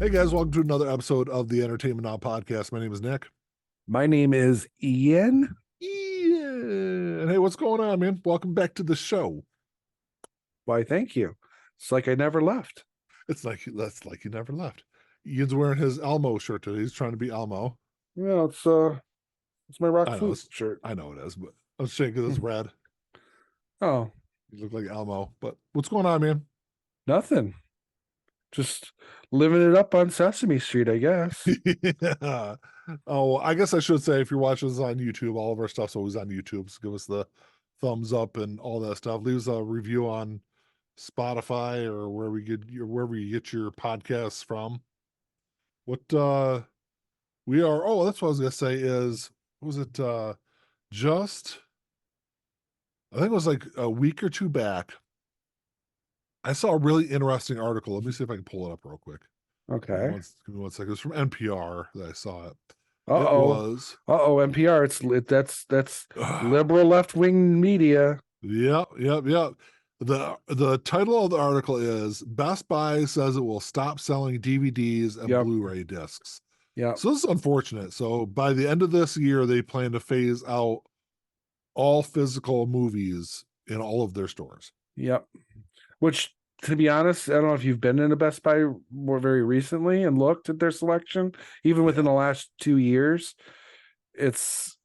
Hey guys, welcome to another episode of the Entertainment Now podcast. My name is Nick. My name is Ian. Yeah. And hey, what's going on, man? Welcome back to the show. Why, thank you. It's like I never left. That's like you never left. Ian's wearing his Elmo shirt today. He's trying to be Elmo. Yeah, it's my Rock I know, Flute shirt. I know it is, but I was saying because it's red. Oh, You look like Elmo. But what's going on, man? nothing. Just living it up on Sesame Street, I guess. Yeah. Oh, I guess I should say if you're watching this on YouTube, all of our stuff's always on YouTube. So give us the thumbs up and all that stuff. Leave us a review on Spotify or wherever you get your podcasts from. What we are that's what I was gonna say is was it just I think it was like a week or two back. I saw a really interesting article. Let me see if I can pull it up real quick. Okay. Give me one second. It's from NPR that I saw it. It Uh-oh. was NPR. That's liberal left-wing media. Yep. The title of the article is Best Buy says it will stop selling DVDs and Yep. Blu-ray discs. Yeah. So this is unfortunate. So by the end of this year, they plan to phase out all physical movies in all of their stores. Yep. Which, to be honest, I don't know if you've been in a Best Buy more very recently and looked at their selection, even within the last 2 years. It's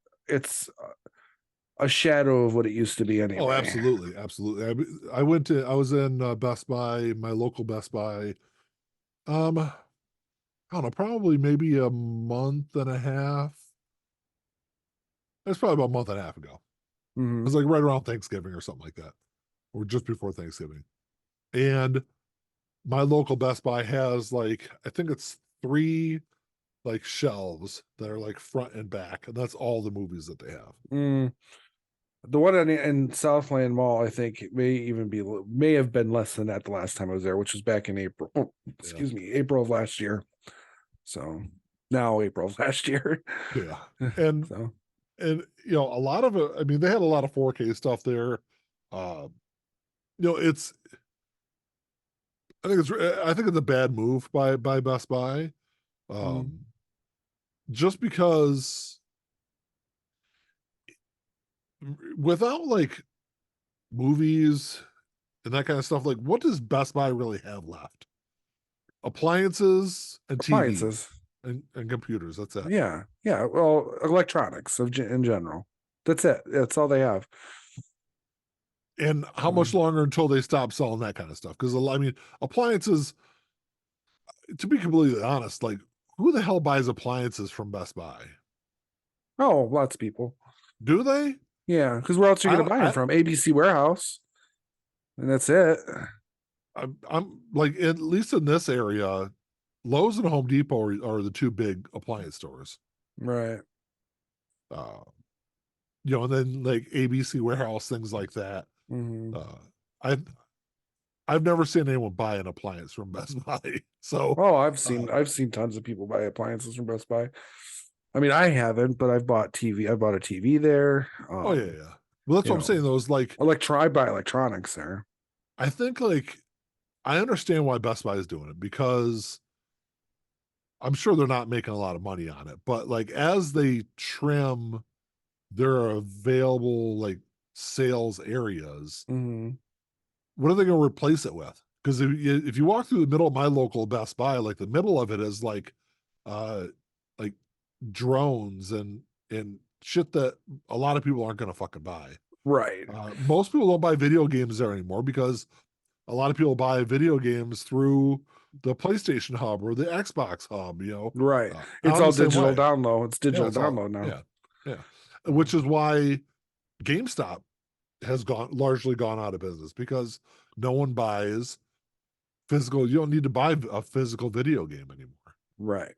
a shadow of what it used to be anyway. Oh, absolutely. I was in Best Buy, my local Best Buy. I don't know, probably maybe a month and a half. It's probably about a month and a half ago. Mm-hmm. It was like right around Thanksgiving or something like that, or just before Thanksgiving. And my local Best Buy has like, I think it's 3 like shelves that are like front and back, and that's all the movies that they have. The one in Southland Mall, I think, may have been less than that the last time I was there, which was back in April. April of last year. So now April of last year. Yeah, and and a lot of it. I mean, they had a lot of 4K stuff there. It's. I think it's a bad move by Best Buy, just because without like movies and that kind of stuff, like what does Best Buy really have left? Appliances and TVs and computers. That's it. Yeah. Well, electronics in general. That's it. That's all they have. And how much longer until they stop selling that kind of stuff? Because I mean, appliances. To be completely honest, like who the hell buys appliances from Best Buy? Oh, lots of people. Do they? Yeah, because where else are you going to buy them from? ABC Warehouse, and that's it. I'm like, at least in this area, Lowe's and Home Depot are the 2 big appliance stores, right? And then like ABC Warehouse, things like that. Mm-hmm. I've never seen anyone buy an appliance from Best Buy. So, I've seen tons of people buy appliances from Best Buy. I mean, I haven't, but I've bought TV. I bought a TV there. Well, that's what I'm saying. Those like I buy electronics there. I think like I understand why Best Buy is doing it, because I'm sure they're not making a lot of money on it, but like as they trim their available like sales areas, what are they going to replace it with? Because if you walk through the middle of my local Best Buy, like the middle of it is like drones and shit that a lot of people aren't going to fucking buy. Right. Most people don't buy video games there anymore because a lot of people buy video games through the PlayStation Hub or the Xbox Hub, Right. It's all digital download. It's digital download now. Yeah. Which is why GameStop has largely gone out of business, because no one buys physical. You don't need to buy a physical video game anymore. Right.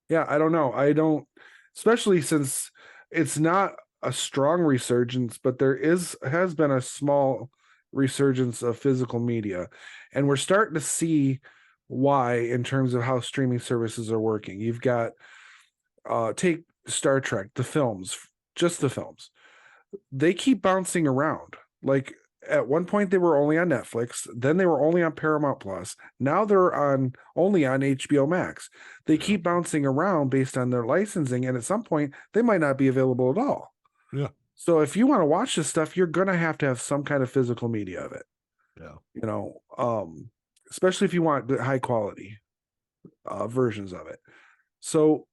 Yeah, I don't know. I don't, especially since it's not a strong resurgence, but there has been a small resurgence of physical media, and we're starting to see why in terms of how streaming services are working. You've got take Star Trek, the films, just the films. They keep bouncing around. Like at one point they were only on Netflix, then they were only on Paramount Plus. Now they're only on HBO Max. They keep bouncing around based on their licensing, and at some point they might not be available at all. Yeah. So if you want to watch this stuff, you're gonna have to have some kind of physical media of it. Yeah. Especially if you want the high quality versions of it. So,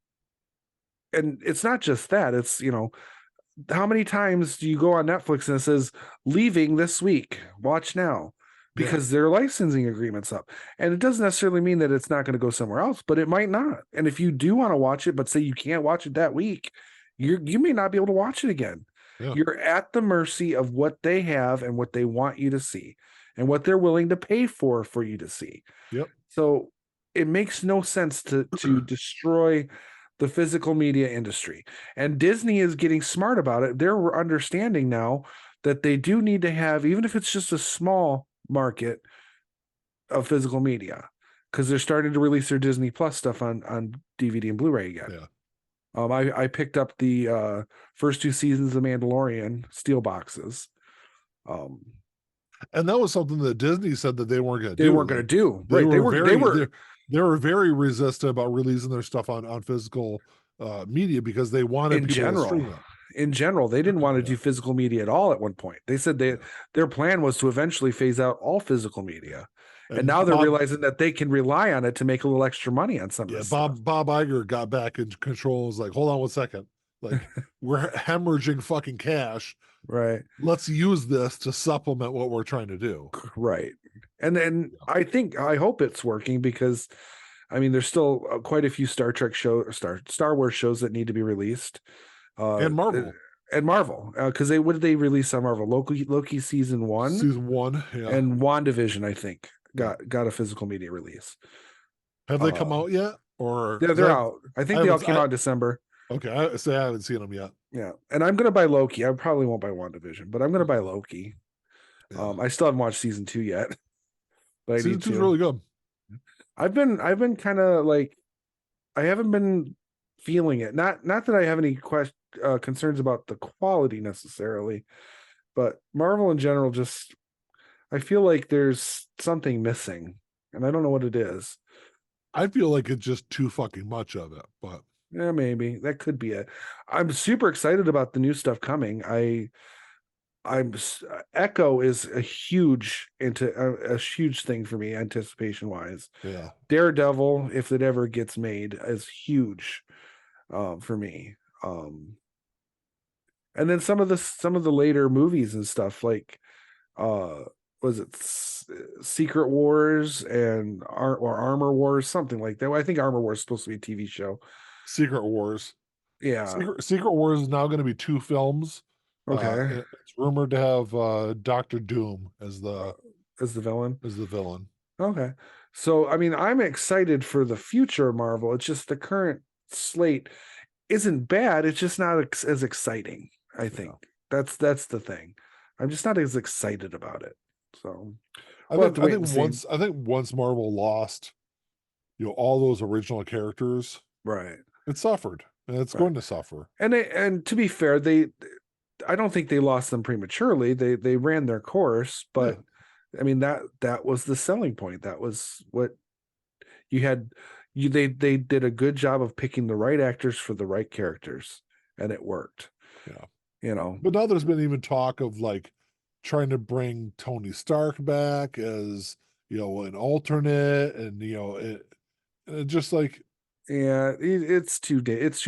and it's not just that, it's, how many times do you go on Netflix and it says leaving this week, watch now, because their licensing agreement's up. And it doesn't necessarily mean that it's not going to go somewhere else, but it might not. And if you do want to watch it, but say you can't watch it that week, you may not be able to watch it again. Yeah. You're at the mercy of what they have and what they want you to see and what they're willing to pay for you to see. Yep. So it makes no sense to destroy the physical media industry. And Disney is getting smart about it. They're understanding now that they do need to have, even if it's just a small market of physical media, because they're starting to release their Disney Plus stuff on DVD and Blu-ray again. Yeah. I picked up the first 2 seasons of Mandalorian steel boxes. And that was something that Disney said that they weren't going to do. They weren't going to do. Right. They were very resistant about releasing their stuff on physical media because they wanted people to stream it. In general, they didn't want to do physical media at all at one point. They said their plan was to eventually phase out all physical media. And now they're realizing that they can rely on it to make a little extra money on some of this stuff. Bob Iger got back in control and was like, hold on 1 second. Like, we're hemorrhaging fucking cash. Right. Let's use this to supplement what we're trying to do. Right. And then I hope it's working because, I mean, there's still quite a few Star Trek Star Wars shows that need to be released. And Marvel. Because what did they release on Marvel? Loki season 1? Season 1, yeah. And WandaVision, I think, got a physical media release. Have they come out yet? Or yeah, they're out. I think they all came out in December. Okay, I haven't seen them yet. Yeah, and I'm gonna buy Loki. I probably won't buy WandaVision, but I'm gonna buy Loki. Yeah. I still haven't watched season 2 yet, but season 2 is really good. I've been kind of like, I haven't been feeling it. Not that I have any concerns about the quality necessarily, but Marvel in general, just I feel like there's something missing, and I don't know what it is. I feel like it's just too fucking much of it, but yeah, maybe that could be it. I'm super excited about the new stuff coming. I'm Echo is a huge thing for me, anticipation wise. Yeah, Daredevil, if it ever gets made, is huge for me. And then some of the later movies and stuff, like was it Secret Wars or Armor Wars, something like that. I think Armor Wars is supposed to be a TV show. Secret Wars. Yeah. Secret Wars is now going to be 2 films. Okay. It's rumored to have Dr. Doom as the villain. Okay. So, I mean, I'm excited for the future of Marvel. It's just the current slate isn't bad. It's just not as exciting, I think. Yeah. That's the thing. I'm just not as excited about it. So I think once Marvel lost, all those original characters, right, it suffered, and it's going to suffer. And to be fair, I don't think they lost them prematurely. They ran their course, but I mean that was the selling point. That was what you had. They did a good job of picking the right actors for the right characters, and it worked. Yeah, But now there's been even talk of like trying to bring Tony Stark back as an alternate, and it just like, yeah, it's too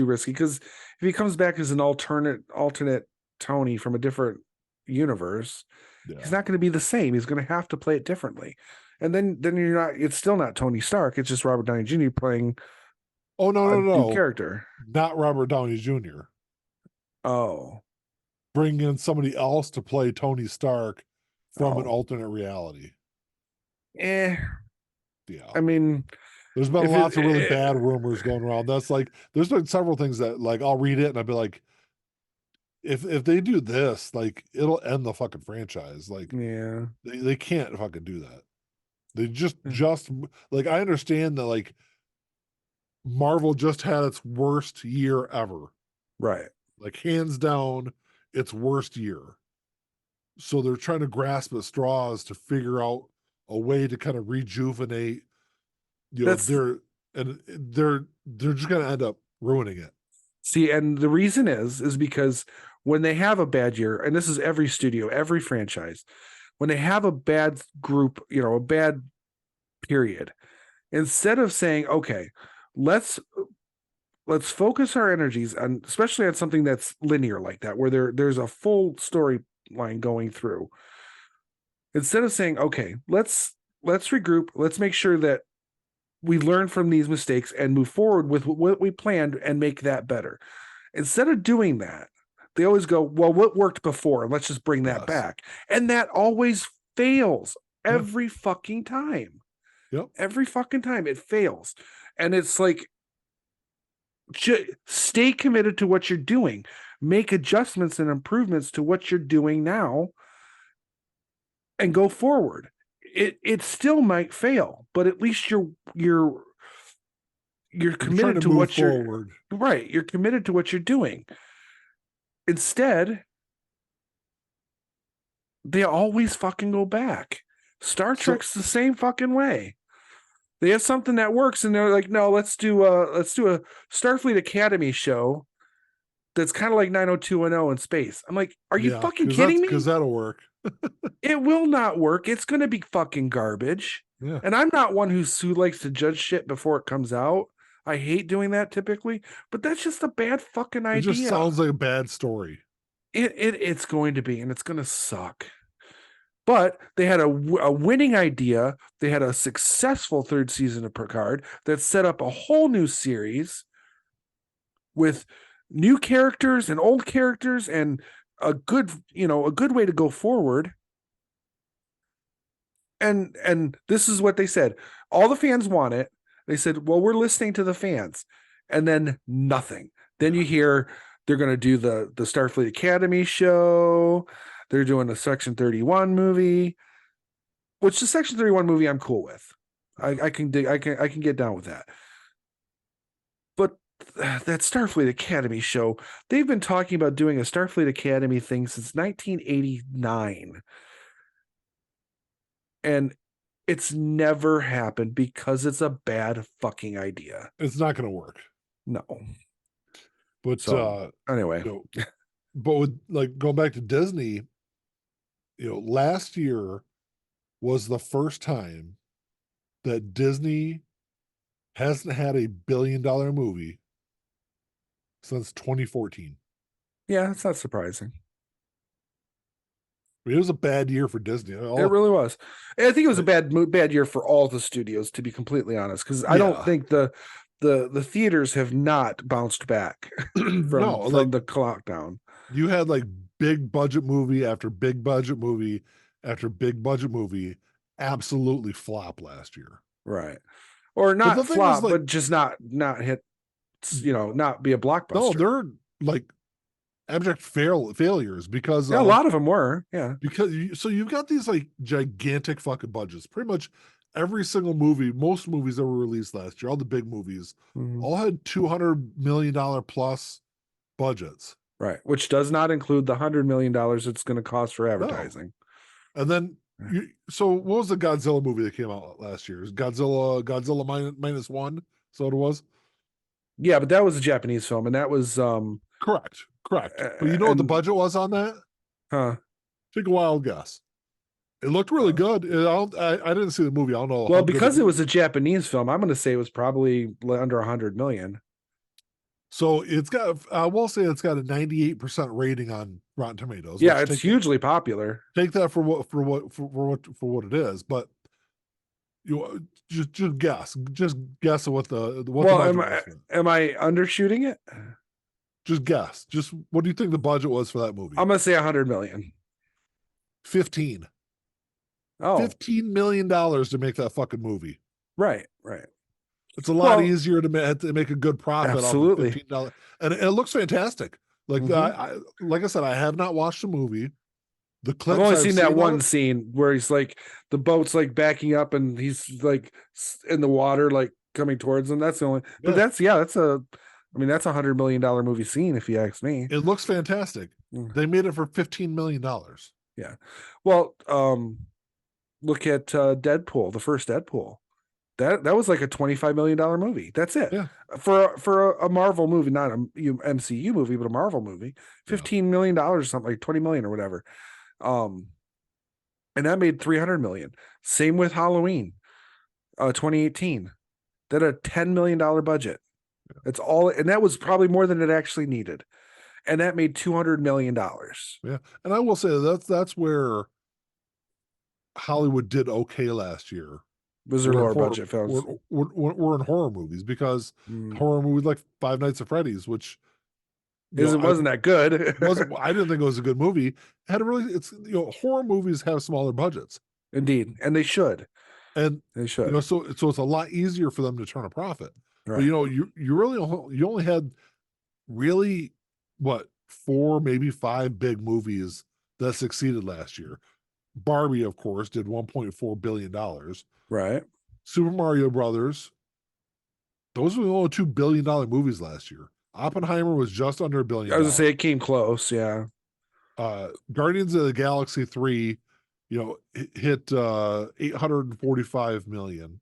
risky, because if he comes back as an alternate Tony from a different universe, he's not going to be the same. He's going to have to play it differently, and then it's still not Tony Stark. It's just Robert Downey Jr. playing no character, not Robert Downey Jr. Bring in somebody else to play Tony Stark from an alternate reality. Yeah. I mean, there's been lots of really bad rumors going around. That's like, there's been several things that like I'll read it and I'll be like, if they do this, like it'll end the fucking franchise. Like, yeah, they can't fucking do that. They just like, I understand that like Marvel just had its worst year ever. Right. Like hands down, its worst year. so they're trying to grasp at straws to figure out a way to kind of rejuvenate, That's they're just going to end up ruining it. See, and the reason is because when they have a bad year, and this is every studio, every franchise, when they have a bad group, a bad period, instead of saying, okay, let's focus our energies on, especially on something that's linear like that, where there's a full storyline going through. Instead of saying, okay, let's regroup, let's make sure that we learn from these mistakes and move forward with what we planned and make that better. Instead of doing that, they always go, well, what worked before? Let's just bring that back. And that always fails every fucking time. Yep. Every fucking time it fails. And it's like, stay committed to what you're doing. Make adjustments and improvements to what you're doing now and go forward. It still might fail, but at least you're committed to what you're right. You're committed to what you're doing. Instead, they always fucking go back. Star Trek's the same fucking way. They have something that works, and they're like, no, let's do a Starfleet Academy show that's kind of like 90210 in space. I'm like, are you fucking kidding me? Because that'll work. It will not work. It's going to be fucking garbage. Yeah. And I'm not one who likes to judge shit before it comes out. I hate doing that typically, but that's just a bad fucking idea. It just sounds like a bad story. It's going to be, and it's going to suck. But they had a winning idea. They had a successful third season of Picard that set up a whole new series with new characters and old characters and a good way to go forward. And this is what they said. All the fans want it. They said, well, we're listening to the fans. And then nothing. Then you hear they're going to do the Starfleet Academy show. They're doing a Section 31 movie, which the Section 31 movie I'm cool with. I can get down with that. But that Starfleet Academy show, they've been talking about doing a Starfleet Academy thing since 1989. And it's never happened because it's a bad fucking idea. It's not going to work. No. But anyway, but with like going back to Disney, last year was the first time that Disney hasn't had a $1 billion movie since 2014. Yeah, that's not surprising. I mean, it was a bad year for Disney. It really was. And I think it was a bad year for all the studios, to be completely honest, because I don't think the theaters have not bounced back from the lockdown. You had like big budget movie after big budget movie after big budget movie absolutely flop last year. Right. Or not flop, but just not hit, not be a blockbuster. No, they're like abject failures because a lot of them were. Yeah. Because you've got these like gigantic fucking budgets. Pretty much every single movie, most movies that were released last year, all the big movies, all had $200 million plus budgets. Right, which does not include the $100 million it's going to cost for advertising. No. And then, so what was the Godzilla movie that came out last year? Is Godzilla -1? So it was. Yeah, but that was a Japanese film, and that was correct. But you know what the budget was on that? Huh? Take a wild guess. It looked really good. I didn't see the movie. I don't know. Well, because it was a Japanese film, I'm going to say it was probably under 100 million. So I will say it's got a 98% rating on Rotten Tomatoes. Yeah, it's hugely popular. Take that for what it is, but just guess what the am I undershooting it? Just guess. Just what do you think the budget was for that movie? I'm gonna say 100 million. 15. Oh, $15 million to make that fucking movie. Right. It's a lot easier to make a good profit. Absolutely. Off of $15, and it looks fantastic. Like like I said, I have not watched the movie. The clips I've only seen that one scene where he's like the boat's like backing up and he's like in the water, like coming towards them. That's the only. But that's a $100 million movie scene if you ask me. It looks fantastic. They made it for $15 million. Yeah. Well, look at Deadpool, the first Deadpool. That was like a $25 million movie. That's it. Yeah, For a Marvel movie, not a MCU movie, but a Marvel movie, yeah, $15 million or something, like 20 million or whatever. Um, and that made 300 million. Same with Halloween, 2018. That a $10 million budget. That's all, and that was probably more than it actually needed. And that made $200 million. yeah. And I will say that's where Hollywood did okay last year. Was their We're in lower horror. budget We're, films. we're in horror movies because Mm. horror movies like Five Nights at Freddy's, which Is it I wasn't that good? wasn't. I didn't think it was a good movie. It had a really. It's horror movies have smaller budgets, Indeed, and they should. and They should. so it's a lot easier for them to turn a profit. But Right. you really you only had really what four maybe five big movies that succeeded last year. Barbie, of course, did $1.4 billion. Right. Super Mario Brothers, those were the only $2 billion movies last year. Oppenheimer was just under $1 billion. I was gonna say it came close. Yeah. Guardians of the Galaxy 3, hit 845 million.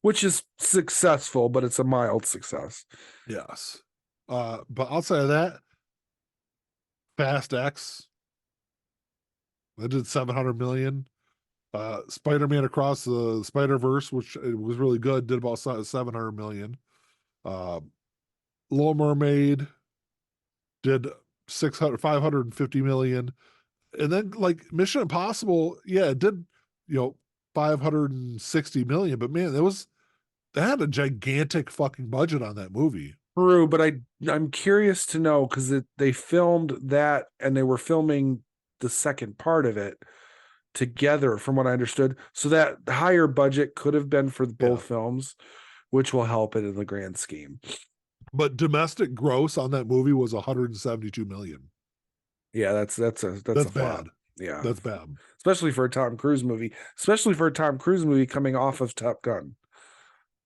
Which is successful, but it's a mild success. Yes. But outside of that, Fast X, that did 700 million. Spider-Man Across the Spider-Verse, which was really good, did about 700 million. Little Mermaid did 550 million. And then like Mission Impossible, yeah, it did, 560 million, but man, they had a gigantic fucking budget on that movie. True, but I'm curious to know because they filmed that and they were filming the second part of it together, from what I understood. So that higher budget could have been for both Yeah. films, which will help it in the grand scheme. But domestic gross on that movie was 172 million. Yeah, that's a That's flop. bad. Yeah, That's bad. especially for a Tom Cruise movie, especially for a Tom Cruise movie coming off of Top Gun.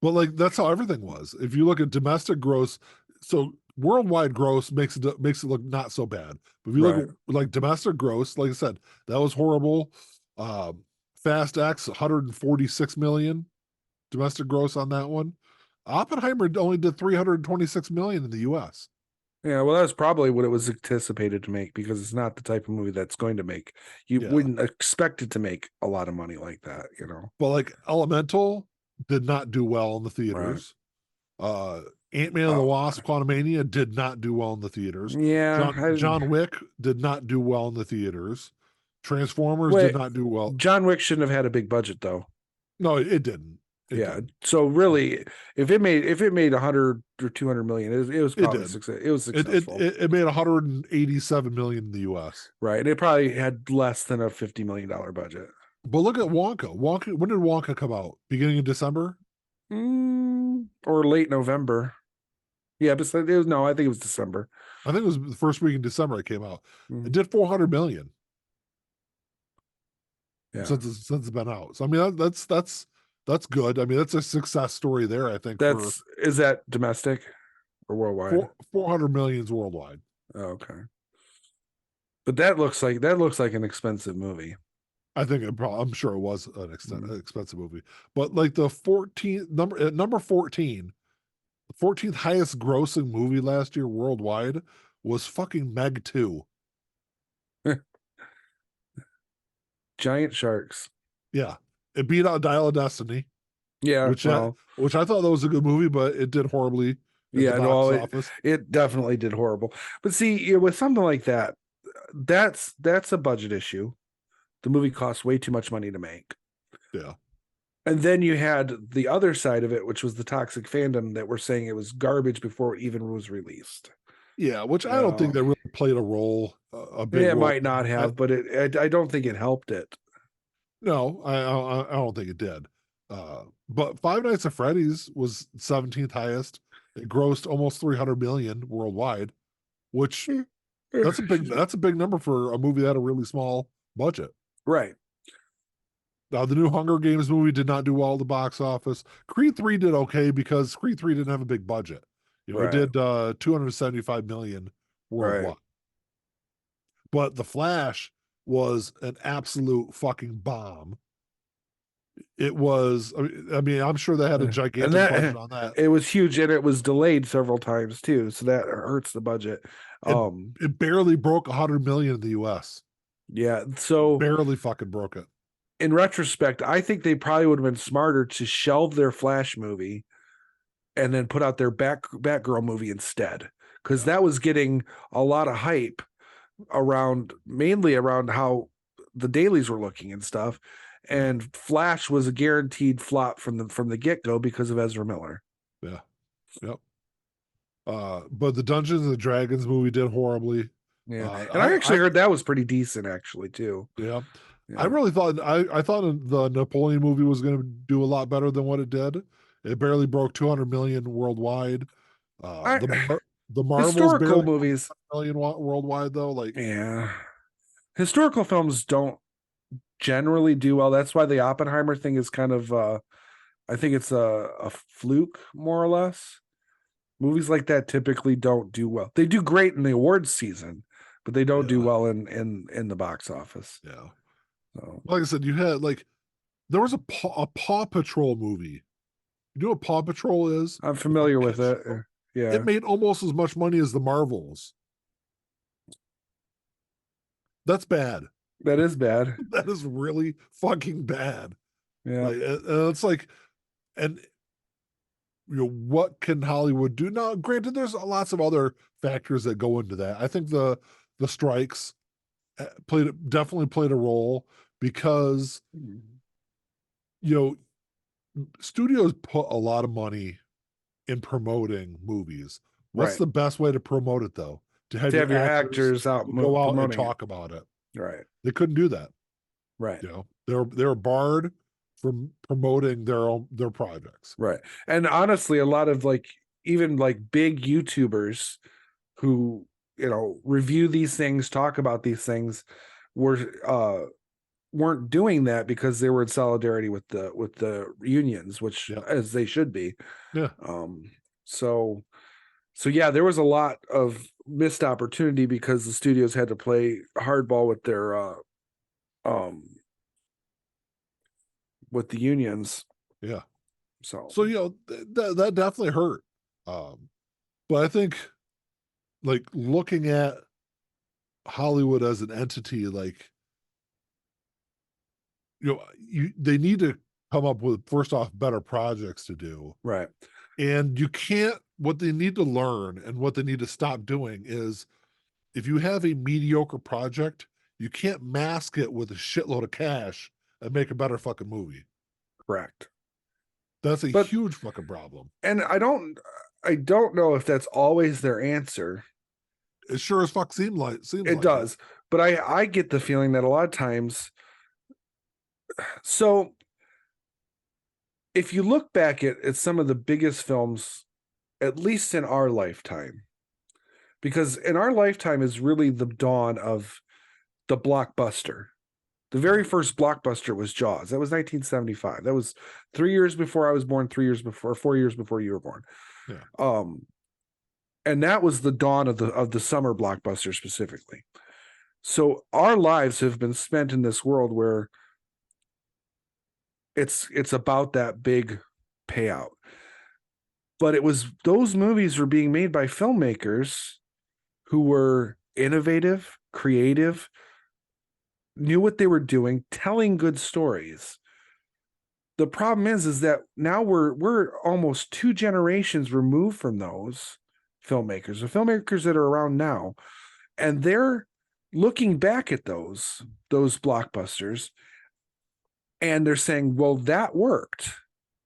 But like that's how everything was. If you look at domestic gross, so worldwide gross makes it look not so bad. But if you look Right. at like domestic gross, like I said, that was horrible. Fast X 146 million domestic gross on that one. Oppenheimer only did 326 million in the US. Yeah, well, that's probably what it was anticipated to make because it's not the type of movie that's going to make. You Yeah. wouldn't expect it to make a lot of money like that, But like Elemental did not do well in the Right. theaters. Ant-Man and the Wasp Quantumania did not do well in the theaters. Yeah, John Wick did not do well in the theaters. Transformers did not do well. John Wick shouldn't have had a big budget though. No, it didn't. Didn't. So really, if it made 100 or 200 million, it was probably success. It was successful. It made 187 million in the US. Right, and it probably had less than a $50 million budget. But look at Wonka. When did Wonka come out? Beginning of December? Or late November. Yeah, but I think it was December. I think it was the first week in December it came out. Mm. It did 400 million. Yeah. Since it's been out. So I mean that's good. I mean that's a success story there. I think Is that domestic or worldwide? 400 millions worldwide. Oh, okay. But that looks like an expensive movie. I think I'm sure it was an expensive movie. But like the 14th number 14, the 14th highest grossing movie last year worldwide was fucking Meg 2. Giant sharks. Yeah. It beat out Dial of Destiny. Yeah. Which I thought that was a good movie, but it did horribly at the box office. It definitely did horrible. But see, with something like that, that's a budget issue. The movie costs way too much money to make. Yeah. And then you had the other side of it, which was the toxic fandom that were saying it was garbage before it even was released. Yeah, which I don't think that really played a role, a big role. It might not have, but I don't think it helped it. No, I don't think it did. But Five Nights at Freddy's was 17th highest. It grossed almost 300 million worldwide, which that's a big number for a movie that had a really small budget. Right. Now the new Hunger Games movie did not do well at the box office. Creed 3 did okay because Creed 3 didn't have a big budget. It did 275 million worldwide. Right. But The Flash was an absolute fucking bomb. It was, I mean, I'm sure they had a And gigantic budget that on that. it was huge, and it was delayed several times too, so that hurts the budget. It Um, it barely broke 100 million in the US. yeah. So Barely fucking broke it. in retrospect, I think they probably would have been smarter to shelve their Flash movie and then put out their Batgirl movie instead, because Yeah. that was getting a lot of hype around, mainly around how the dailies were looking and stuff. Yeah. And Flash was a guaranteed flop from the get go because of Ezra Miller. Yeah. Yep. But the Dungeons and Dragons movie did horribly. Yeah, and I actually I heard that was pretty decent, actually, too. yeah. I Yeah, really thought I thought the Napoleon movie was going to do a lot better than what it did. It barely broke 200 million worldwide. I The Marvels historical barely movies. million worldwide though. Like, Yeah, historical films don't generally do well. That's why the Oppenheimer thing is kind of, I think it's a fluke, more or less. Movies like that typically don't do well. They do great in the awards season, but they don't do yeah, well in the box office. yeah. So Like I said, you had like there was a Paw Patrol movie. You know what Paw Patrol is? I'm The familiar fucking with kids it. show? It Yeah, made almost as much money as the Marvels. That's bad. that is bad. That is really fucking bad. Yeah, Like, it's like, and what can Hollywood do? Now, granted, there's lots of other factors that go into that. I think the strikes definitely played a role because you studios put a lot of money in promoting movies. What's right. the best way to promote it though? To have To your have your actors actors out go out and promoting it. talk about it. Right, They couldn't do that. right, They were barred from promoting their projects. right. And honestly, a lot of like even like big YouTubers who review these things, talk about these things, were weren't doing that because they were in solidarity with the unions, which Yeah, as they should be. yeah, Um, so yeah, there was a lot of missed opportunity because the studios had to play hardball um with the unions. yeah. So So that definitely hurt. But I think like looking at Hollywood as an entity, like they need to come up with first off better projects to do. right, And you can't, what they need to learn and what they need to stop doing is if you have a mediocre project, you can't mask it with a shitload of cash and make a better fucking movie. correct. That's a But huge fucking problem. and I don't know if that's always their answer. It sure as fuck seems It like it. does, but I get the feeling that a lot of times. So if you look back at some of the biggest films, at least in our lifetime, because in our lifetime is really the dawn of the blockbuster. The very first blockbuster was Jaws. That was 1975. That was 3 years before I was born, 3 years before, 4 years before you were born. Yeah. And that was the dawn of the summer blockbuster specifically. So our lives have been spent in this world where it's about that big payout. But it was those movies were being made by filmmakers who were innovative, creative, knew what they were doing, telling good stories. The problem is that now we're almost 2 generations removed from those filmmakers, the filmmakers that are around now, and they're looking back at those blockbusters, and they're saying, "Well, that worked.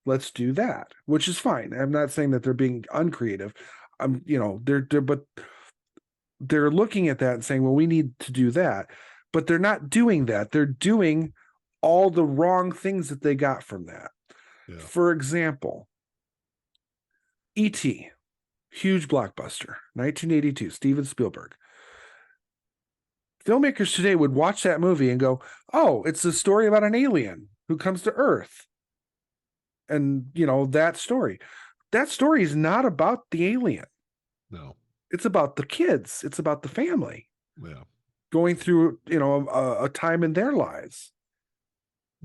Let's do that," which is fine. I'm not saying that they're being uncreative. But they're looking at that and saying, "Well, we need to do that," but they're not doing that. They're doing all the wrong things that they got from that. Yeah. For example, E.T., huge blockbuster, 1982, Steven Spielberg. Filmmakers today would watch that movie and go, "Oh, it's a story about an alien who comes to Earth." And, that story. That story is not about the alien. No. It's about the kids. It's about the family. Yeah. going through, a time in their lives.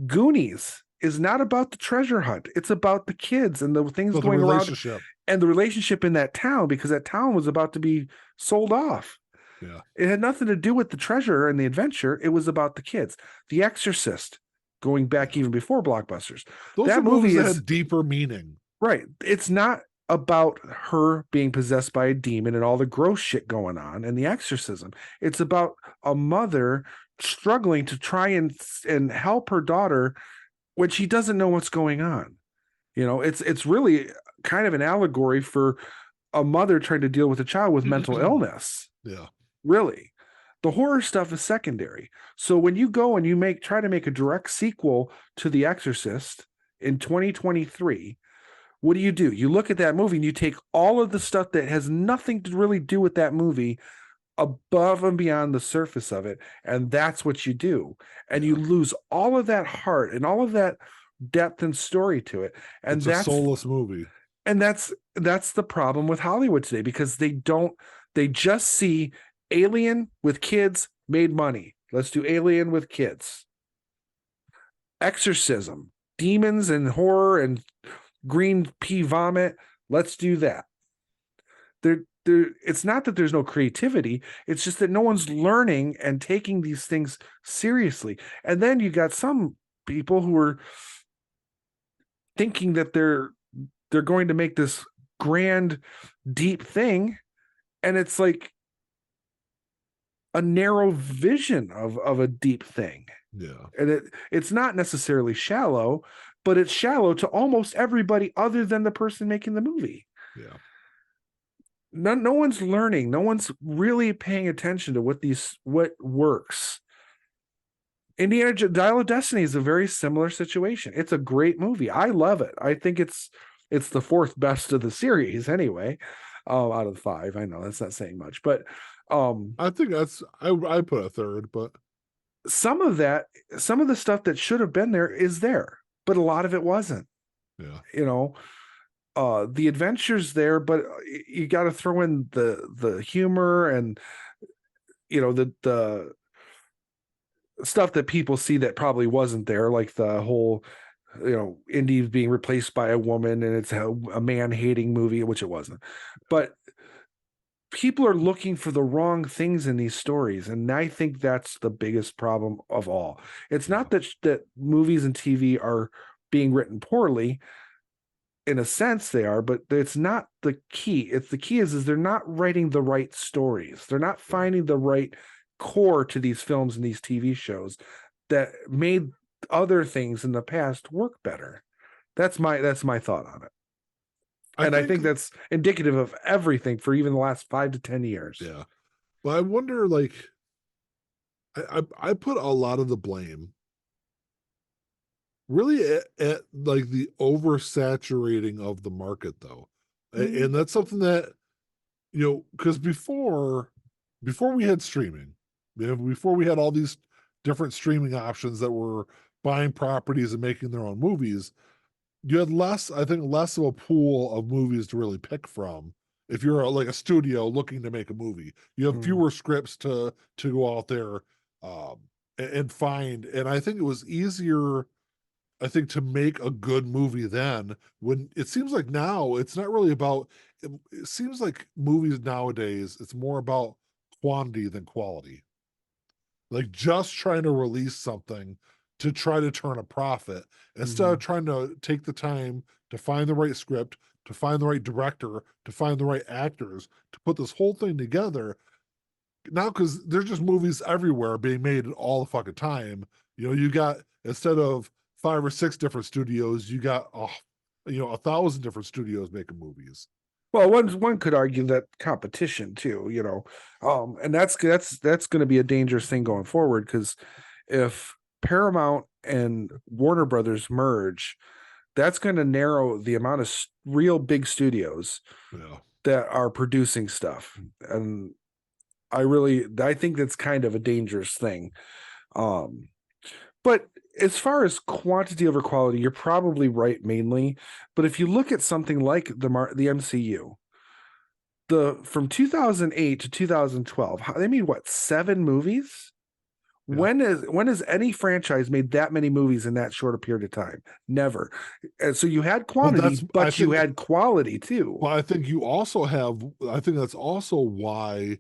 Goonies is not about the treasure hunt. It's about the kids and the things So the going around relationship. and the relationship in that town, because that town was about to be sold off. Yeah. It had nothing to do with the treasure and the adventure. It was about the kids. The Exorcist, going back Yeah. even before blockbusters. Those are That movies movie that is had deeper meaning. right. It's not about her being possessed by a demon and all the gross shit going on and the exorcism. It's about a mother struggling to try and help her daughter when she doesn't know what's going on. It's really kind of an allegory for a mother trying to deal with a child with mental illness. Yeah. Really. The horror stuff is secondary. So when you go and try to make a direct sequel to The Exorcist in 2023, what do? You look at that movie and you take all of the stuff that has nothing to really do with that movie above and beyond the surface of it, and that's what you do. And you lose all of that heart and all of that depth and story to it. And It's a soulless movie. that's the problem with Hollywood today, because they just see Alien with kids made money. Let's do Alien with kids. Exorcism, demons and horror and green pea vomit. Let's do that. It's not that there's no creativity. It's just that no one's learning and taking these things seriously. And then you got some people who are thinking that they're going to make this grand, deep thing, and it's like a narrow vision of a deep thing. Yeah. And it's not necessarily shallow, but it's shallow to almost everybody other than the person making the movie. Yeah. No one's learning. No one's really paying attention to what works. Dial of Destiny is a very similar situation. It's a great movie. I love it. I think it's the fourth best of the series anyway, out of the five. I know that's not saying much, but I think I put a third, but some of the stuff that should have been there, but a lot of it wasn't. yeah. The adventure's there, but you got to throw in the humor and the stuff that people see that probably wasn't there, like the whole Indy being replaced by a woman, and it's a man-hating movie, which it wasn't. But people are looking for the wrong things in these stories, and I think that's the biggest problem of all. It's not that movies and TV are being written poorly. In a sense they are, but it's not the key. The key is they're not writing the right stories. They're not finding the right core to these films and these TV shows that made other things in the past work better. That's my thought on it. I think that's indicative of everything for even the last 5 to 10 years. Yeah. But I wonder, like, I put a lot of the blame really at like the oversaturating of the market, though. And that's something that, because before we had streaming, before we had all these different streaming options that were buying properties and making their own movies, you had less of a pool of movies to really pick from. If you're like a studio looking to make a movie, you have fewer scripts to go out there and find. And I think it was easier, to make a good movie then. When it seems like now it's not really about. It seems like movies nowadays, it's more about quantity than quality. Like just trying to release something to try to turn a profit instead of trying to take the time to find the right script, to find the right director, to find the right actors, to put this whole thing together. Now, because there's just movies everywhere being made all the fucking time. You got, instead of 5 or 6 different studios, you got 1,000 different studios making movies. Well, one could argue that competition too, and that's going to be a dangerous thing going forward, because if Paramount and Warner Brothers merge, that's going to narrow the amount of real big studios that are producing stuff, and I think that's kind of a dangerous thing. But as far as quantity over quality, you're probably right mainly. But if you look at something like the MCU, from 2008 to 2012, they made what, 7 movies? Yeah. When has any franchise made that many movies in that short a period of time? Never. And so you had Well, quantity, I but you think, had quality too. well, I think you also have, I think that's also why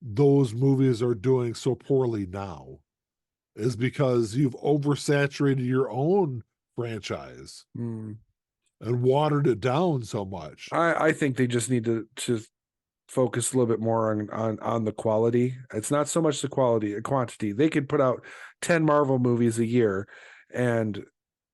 those movies are doing so poorly now, is because you've oversaturated your own franchise Mm. and watered it down so much. I think they just need to focus a little bit more on the quality. It's not so much the quantity. They could put out 10 Marvel movies a year, and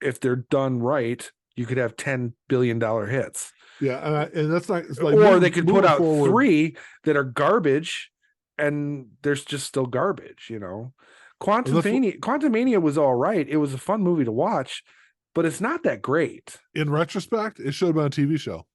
if they're done right, you could have $10 billion hits. Yeah, and that's not, it's like Or they could put moving out forward. 3 that are garbage, and there's just still garbage, you know. Quantum Mania was all right. It was a fun movie to watch, but it's not that great. In retrospect, it should have been a TV show.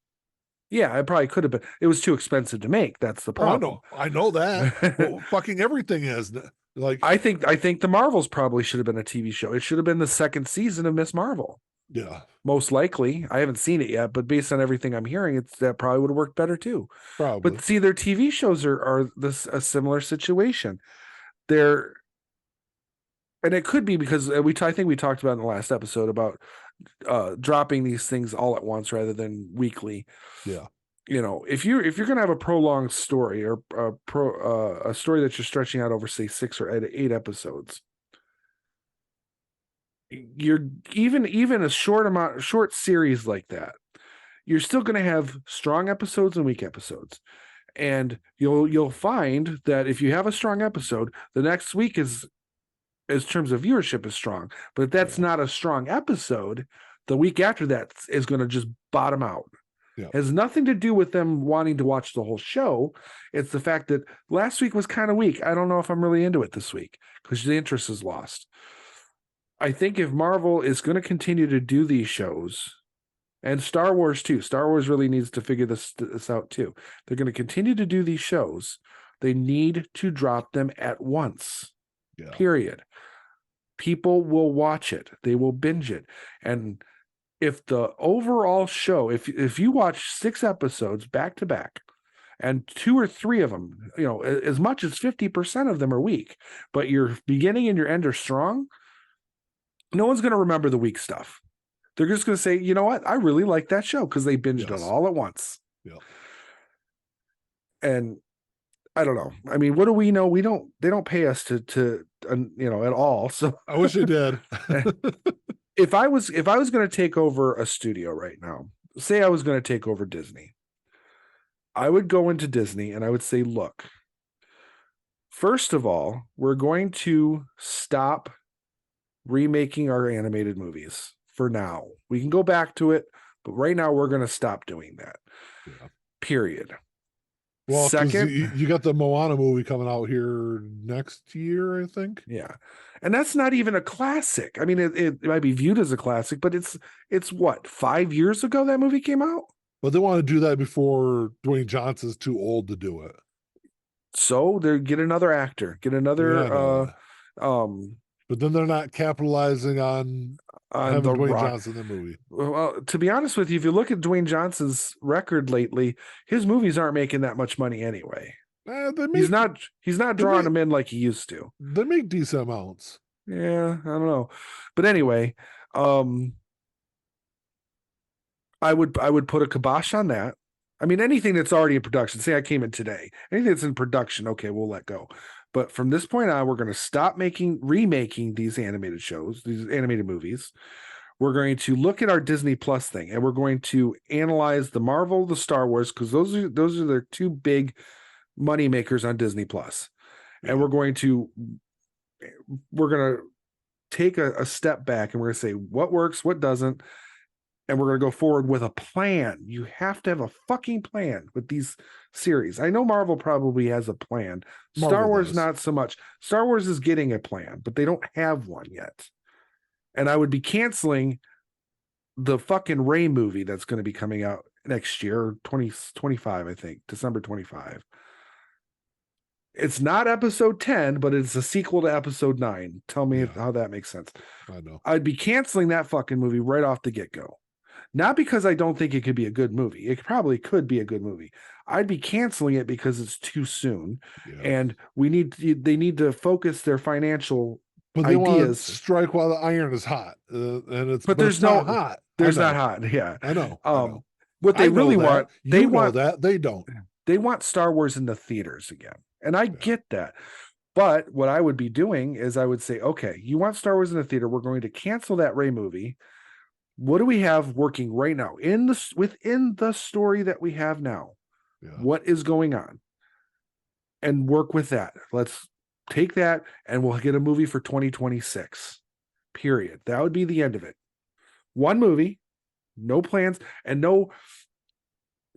Yeah, it probably could have been. It was too expensive to make. That's the Oh, problem. I know that. Well, fucking everything is like. I think the Marvels probably should have been a TV show. It should have been the second season of Miss Marvel. Yeah, Most likely. I haven't seen it yet, but based on everything I'm hearing, that probably would have worked better too. probably. But see, their TV shows are a similar situation. They're and it could be because I think we talked about in the last episode about dropping these things all at once rather than weekly. Yeah. You know, if you're going to have a prolonged story or a story that you're stretching out over say 6 or 8 episodes, you're even a short series like that, you're still going to have strong episodes and weak episodes. And you'll find that if you have a strong episode, the next week is, as terms of viewership, is strong. But if that's not a strong episode, the week after that is going to just bottom out. Yeah. It has nothing to do with them wanting to watch the whole show. It's the fact that last week was kind of weak. I don't know if I'm really into it this week because the interest is lost. I think if Marvel is going to continue to do these shows, and Star Wars too, Star Wars really needs to figure this out too. They're going to continue to do these shows. They need to drop them at once. Yeah. Period. People will watch it. They will binge it. And if the overall show, if you watch 6 episodes back to back, and 2 or 3 of them, you know, as much as 50% of them are weak, but your beginning and your end are strong, no one's going to remember the weak stuff. They're just going to say, you know what? I really like that show because they binged it all at once. Yeah. And I don't know. I mean, what do we know? They don't pay us to you know, at all. So I wish they did. if I was going to take over a studio right now, say I was going to take over Disney, I would go into Disney and I would say, look, first of all, we're going to stop remaking our animated movies for now. We can go back to it, but right now we're going to stop doing that. Yeah. Period. Well, second, you got the Moana movie coming out here next year, I think. Yeah. And that's not even a classic. I mean, it might be viewed as a classic, but it's what, 5 years ago that movie came out? But they want to do that before Dwayne Johnson's too old to do it. So they get another actor, get another but then they're not capitalizing on having the Dwayne Rock. Johnson in the movie. Well, to be honest with you, if you look at Dwayne Johnson's record lately, his movies aren't making that much money anyway. He's not drawing them in like he used to. They make decent amounts. Yeah, I don't know. But anyway, I would put a kibosh on that. I mean, anything that's already in production, say I came in today, anything that's in production, okay, we'll let go. But from this point on, we're going to stop remaking these animated shows, these animated movies. We're going to look at our Disney Plus thing, and we're going to analyze the Marvel, the Star Wars, because those are the 2 big money makers on Disney Plus. And we're going to take a step back, and we're going to say what works, what doesn't, and we're going to go forward with a plan. You have to have a fucking plan with these series. I know Marvel probably has a plan. Star Wars, not so much. Star Wars is getting a plan, but they don't have one yet. And I would be canceling the fucking Rey movie that's going to be coming out next year, 2025, I think, December 25. It's not episode 10, but it's a sequel to episode 9. Tell me how that makes sense. I know. I'd be canceling that fucking movie right off the get-go. Not because I don't think it could be a good movie. It probably could be a good movie. I'd be canceling it because it's too soon, Yeah. and they need to focus their financial But they want to ideas. strike while the iron is hot, But but it's not hot. I there's not know, hot. Yeah. I know, I know. What they I know really that. want, You know that. They don't. they want Star Wars in the theaters again. And I Yeah. get that. But what I would be doing is I would say, okay, you want Star Wars in the theater, we're going to cancel that Rey movie. What do we have working right now within the story that we have now? Yeah. What is going on? And work with that. Let's take that and we'll get a movie for 2026. Period. That would be the end of it. One movie, no plans, and no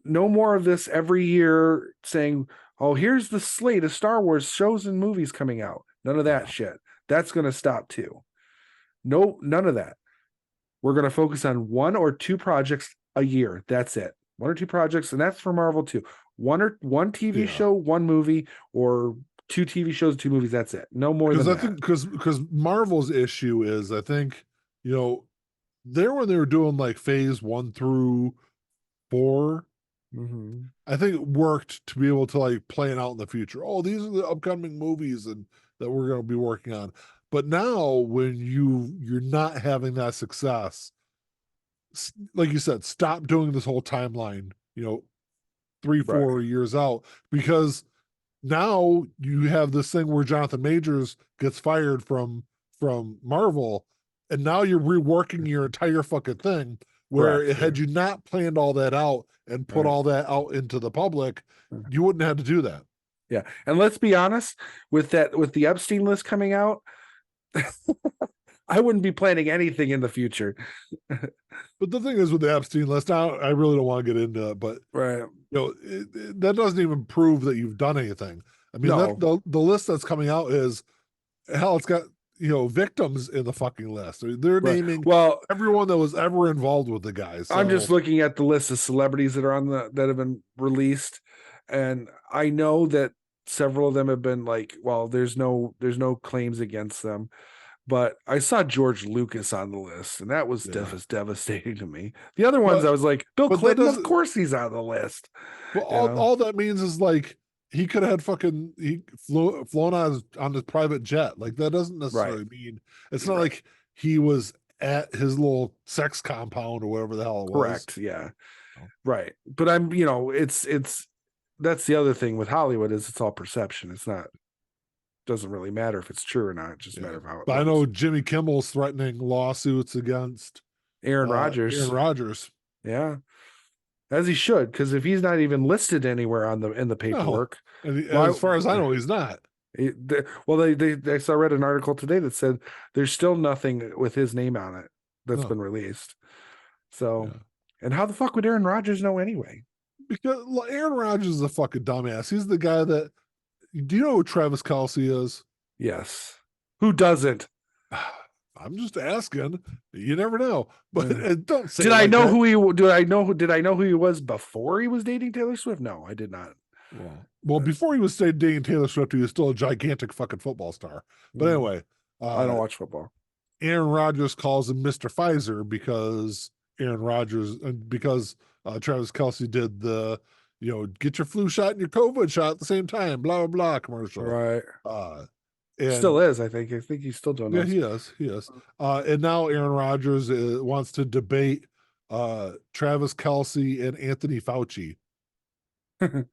more of this every year saying, oh, here's the slate of Star Wars shows and movies coming out. None of that shit. That's going to stop too. No, none of that. We're going to focus on one or two projects a year. That's it. One or two projects, and that's for Marvel too. One TV show, one movie, or two TV shows, two movies. That's it. No more than that. Because Marvel's issue is, I think, when they were doing like phase 1 through 4, I think it worked to be able to like plan out in the future. Oh, these are the upcoming movies and that we're going to be working on. But now when you're not having that success, like you said, stop doing this whole timeline, 3-4 years out, because now you have this thing where Jonathan Majors gets fired from Marvel, and now you're reworking your entire fucking thing. Where had you not planned all that out and put all that out into the public, you wouldn't have to do that. Yeah, and let's be honest, with the Epstein list coming out, I wouldn't be planning anything in the future. But the thing is, with the Epstein list, I really don't want to get into it, but that doesn't even prove that you've done anything. I mean, the list that's coming out is, hell, it's got victims in the fucking list. They're naming everyone that was ever involved with the guys. So. I'm just looking at the list of celebrities that are that have been released, and I know that several of them have been like, well, there's no claims against them. But I saw George Lucas on the list, and that was devastating to me. The other ones, I was like, Bill Clinton, of course he's on the list. Well, all that means is like he could have had flown on his private jet. Like that doesn't necessarily mean it's not like he was at his little sex compound or whatever the hell it was. Correct. Yeah. Right. But it's that's the other thing with Hollywood is it's all perception. It's not. Doesn't really matter if it's true or not. It just matters how it But I know Jimmy Kimmel's threatening lawsuits against Aaron Rodgers. Yeah, as he should, because if he's not even listed anywhere in the paperwork, as far as I know, he's not. I read an article today that said there's still nothing with his name on it that's been released. So, and how the fuck would Aaron Rodgers know anyway? Because Aaron Rodgers is a fucking dumbass. He's the guy that. Do you know who Travis Kelce is? Yes. Who doesn't? I'm just asking. You never know. But don't say. Did I know who he? Did I know who he was before he was dating Taylor Swift? No, I did not. Well, before he was dating Taylor Swift, he was still a gigantic fucking football star. But anyway, I don't watch football. Aaron Rodgers calls him Mr. Pfizer because Travis Kelce did the. Get your flu shot and your COVID shot at the same time, blah, blah, blah commercial. Right. And still is, I think. I think he's still doing that. Yeah, he is. And now Aaron Rodgers wants to debate Travis Kelce and Anthony Fauci. I'm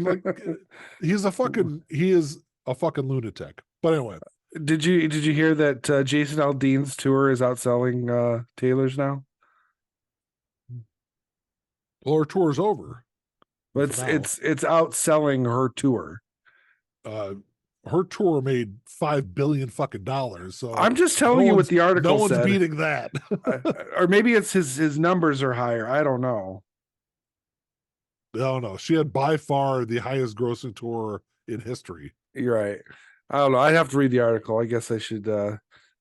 like, he is a fucking lunatic. But anyway. Did you hear that Jason Aldean's tour is outselling Taylor's now? Well, her tour's over. But it's outselling her tour. Her tour made $5 billion fucking dollars. So I'm just telling you what the article said. No one's beating that. Or maybe it's his numbers are higher. I don't know. I don't know. She had by far the highest grossing tour in history. You're right. I don't know. I'd have to read the article. I guess I should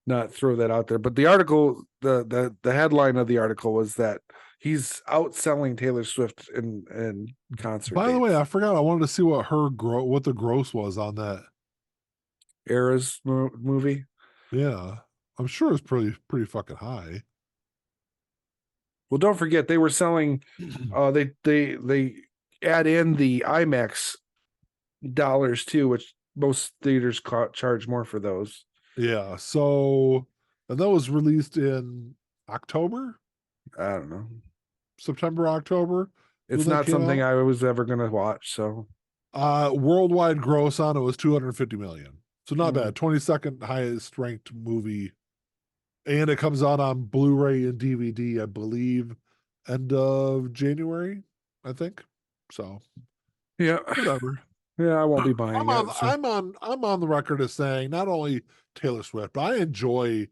not throw that out there. But the article, the headline of the article was that he's outselling Taylor Swift in concert. By the way, I forgot. I wanted to see what the gross was on that Era's movie. Yeah, I'm sure it's pretty fucking high. Well, don't forget they were selling. They add in the IMAX dollars too, which most theaters charge more for those. Yeah. So, and that was released in October, I don't know. September, October when It's that not came something out. I was ever going to watch. So, Worldwide gross on it was 250 million. So not mm. bad. 22nd highest ranked movie. And it comes out on Blu-ray and DVD, I believe, end of January, I think. So Yeah. whatever. Yeah, I won't be buying it. So. I'm on the record as saying not only Taylor Swift, but I enjoy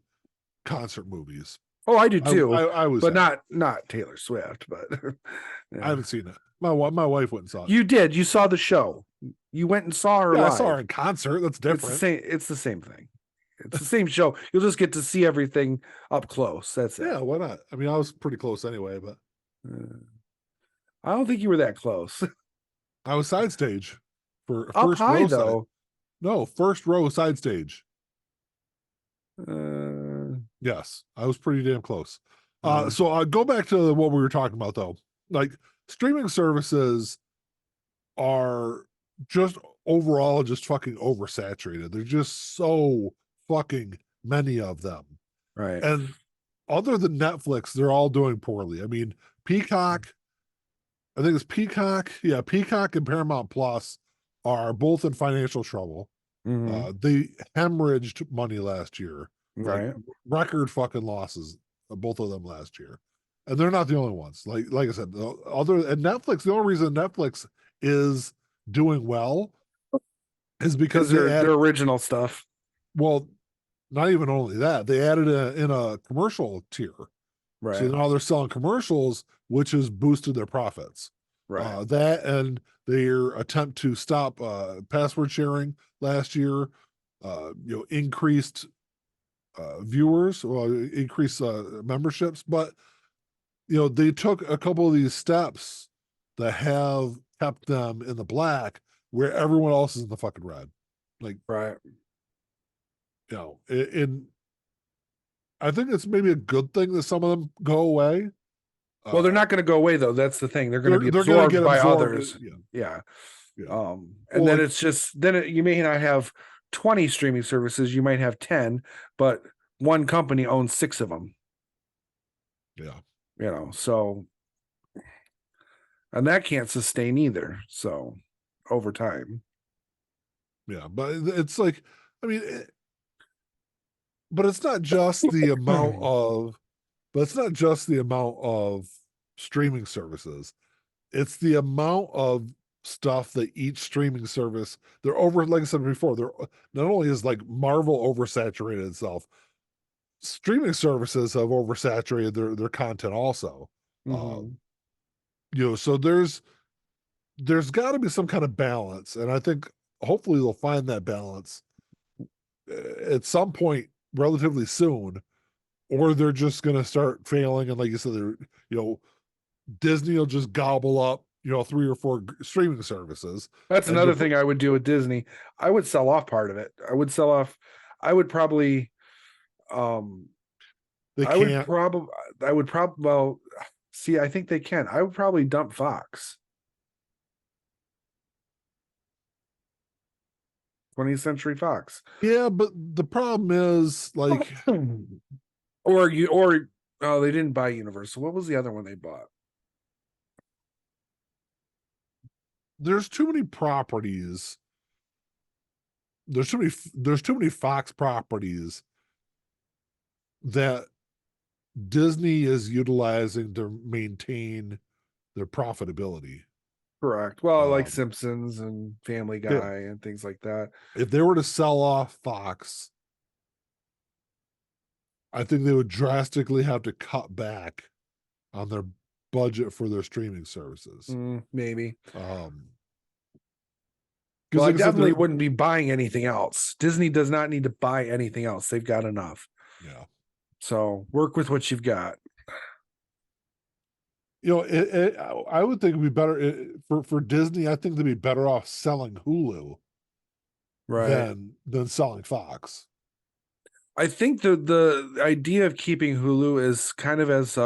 concert movies. Oh, I do I too, I always but have. not Taylor Swift. But I yeah. haven't seen it. My wife went and saw it. You did. You saw the show. You went and saw her Yeah, I live. saw her in concert. That's different. It's the same thing. It's the same show. You'll just get to see everything up close. That's it. Yeah, why not? I mean, I was pretty close anyway, but I don't think you were that close. I was side stage for Up first high row side. though. No, first row side stage. Uh, Yes, I was pretty damn close. uh, So go back to what we were talking about though. Like streaming services are just overall just fucking oversaturated. There's just so fucking many of them. right. And other than Netflix, they're all doing poorly. I mean, Peacock, I think it's Peacock. Yeah, Peacock and Paramount Plus are both in financial trouble. Mhm. They hemorrhaged money last year, like Right. record fucking losses, both of them last year, and they're not the only ones. Like I said, the other and Netflix. The only reason Netflix is doing well is because Is they their add original stuff. well, not even only that they added in a commercial tier, so Right. now they're selling commercials, which has boosted their profits. Right. That and their attempt to stop password sharing last year, increased viewers, well, increased memberships, but they took a couple of these steps that have kept them in the black, where everyone else is in the fucking red. Like, Right. in I think it's maybe a good thing that some of them go away. Well, they're Uh, not going to go away though. That's the thing. They're going to be they're going to absorbed get by absorbed. others. Yeah, Yeah. yeah. And Well, then like, it's just you may not have 20 streaming services. You might have 10, but one company owns 6 of them. yeah. So and that can't sustain either. So over time. Yeah, but it's like, I mean, but it's not just the amount of, but it's not just the amount of streaming services. It's the amount of stuff that each streaming service they're over. Like I said before, they're not only is like Marvel oversaturated itself, streaming services have oversaturated their content also. Mm-hmm. So there's got to be some kind of balance, and I think hopefully they'll find that balance at some point relatively soon, or they're just going to start failing. And like you said, Disney will just gobble up, 3 or 4 streaming services. That's And another thing I would do with Disney. I would sell off part of it. I would probably they I would can't. well, see, I think they can. I would probably dump Fox. 20th Century Fox. Yeah, but the problem is like, or oh, they didn't buy Universal. What was the other one they bought? there's too many properties. There's too many Fox properties that Disney is utilizing to maintain their profitability. Correct. Well, like Um, Simpsons and Family yeah, Guy and things like that. if they were to sell off Fox, I think they would drastically have to cut back on their budget for their streaming services. Maybe. Because Well, I like I said, definitely wouldn't be buying anything else. Disney does not need to buy anything else. They've got enough. yeah. So work with what you've got. I would think it'd be better for Disney. I think they'd be better off selling Hulu Right. than selling Fox. I think the idea of keeping Hulu is kind of as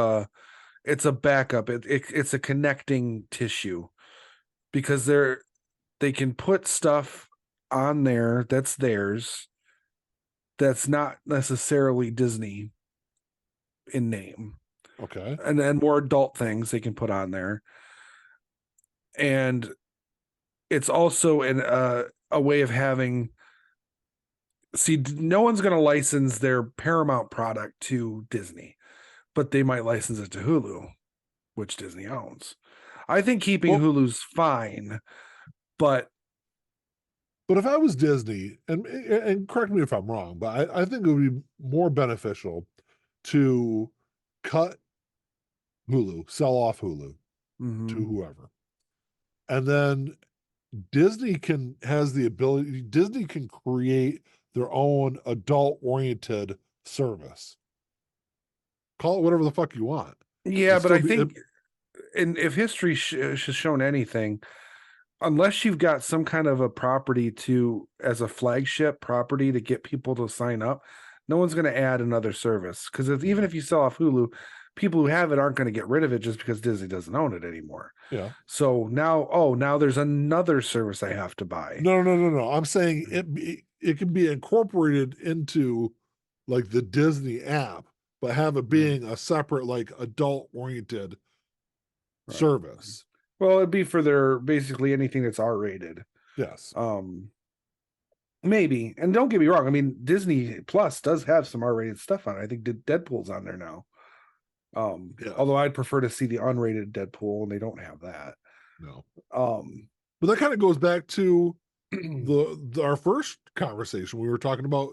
it's a backup. It's a connecting tissue. because they can put stuff on there that's theirs that's not necessarily Disney in name, Okay. and then more adult things they can put on there. And it's also a way of having, see, no one's going to license their Paramount product to Disney, but they might license it to Hulu, which Disney owns. I think keeping Well, Hulu's fine, but but if I was Disney, and correct me if I'm wrong, but I think it would be more beneficial to cut Hulu, sell off Hulu to mhm. whoever, and then Disney can create their own adult oriented service. Call it whatever the fuck you want. Yeah, It but still I be it, think, and if history has shown anything, unless you've got some kind of a property to as a flagship property to get people to sign up, no one's going to add another service, because even yeah, if you sell off Hulu, people who have it aren't going to get rid of it just because Disney doesn't own it anymore. yeah. So now, oh, now there's another service I have to buy. No. I'm saying it can be incorporated into like the Disney app, but have it Mhm. being a separate like adult oriented Right. service. Well, it'd be for their basically anything that's R rated. Yes. Um, Maybe. And don't get me wrong. I mean, Disney Plus does have some R-rated stuff on it. I think Deadpool's on there now. Yes. Although I'd prefer to see the unrated Deadpool, and they don't have that. No. Um, But that kind of goes back to our first conversation. We were talking about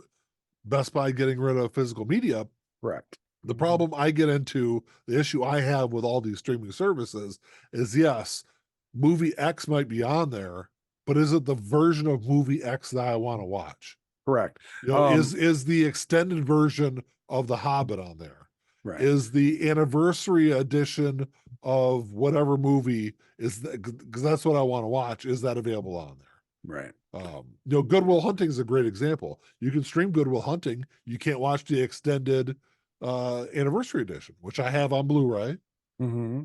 Best Buy getting rid of physical media. correct. The problem I get into, the issue I have with all these streaming services is yes, movie X might be on there, but is it the version of movie X that I want to watch? Correct. You know, is the extended version of The Hobbit on there? Right. Is the anniversary edition of whatever movie is that, because that's what I want to watch? Is that available on there? Right. Goodwill Hunting is a great example. You can stream Goodwill Hunting. You can't watch the extended anniversary edition, which I have on Blu-ray. Mm-hmm.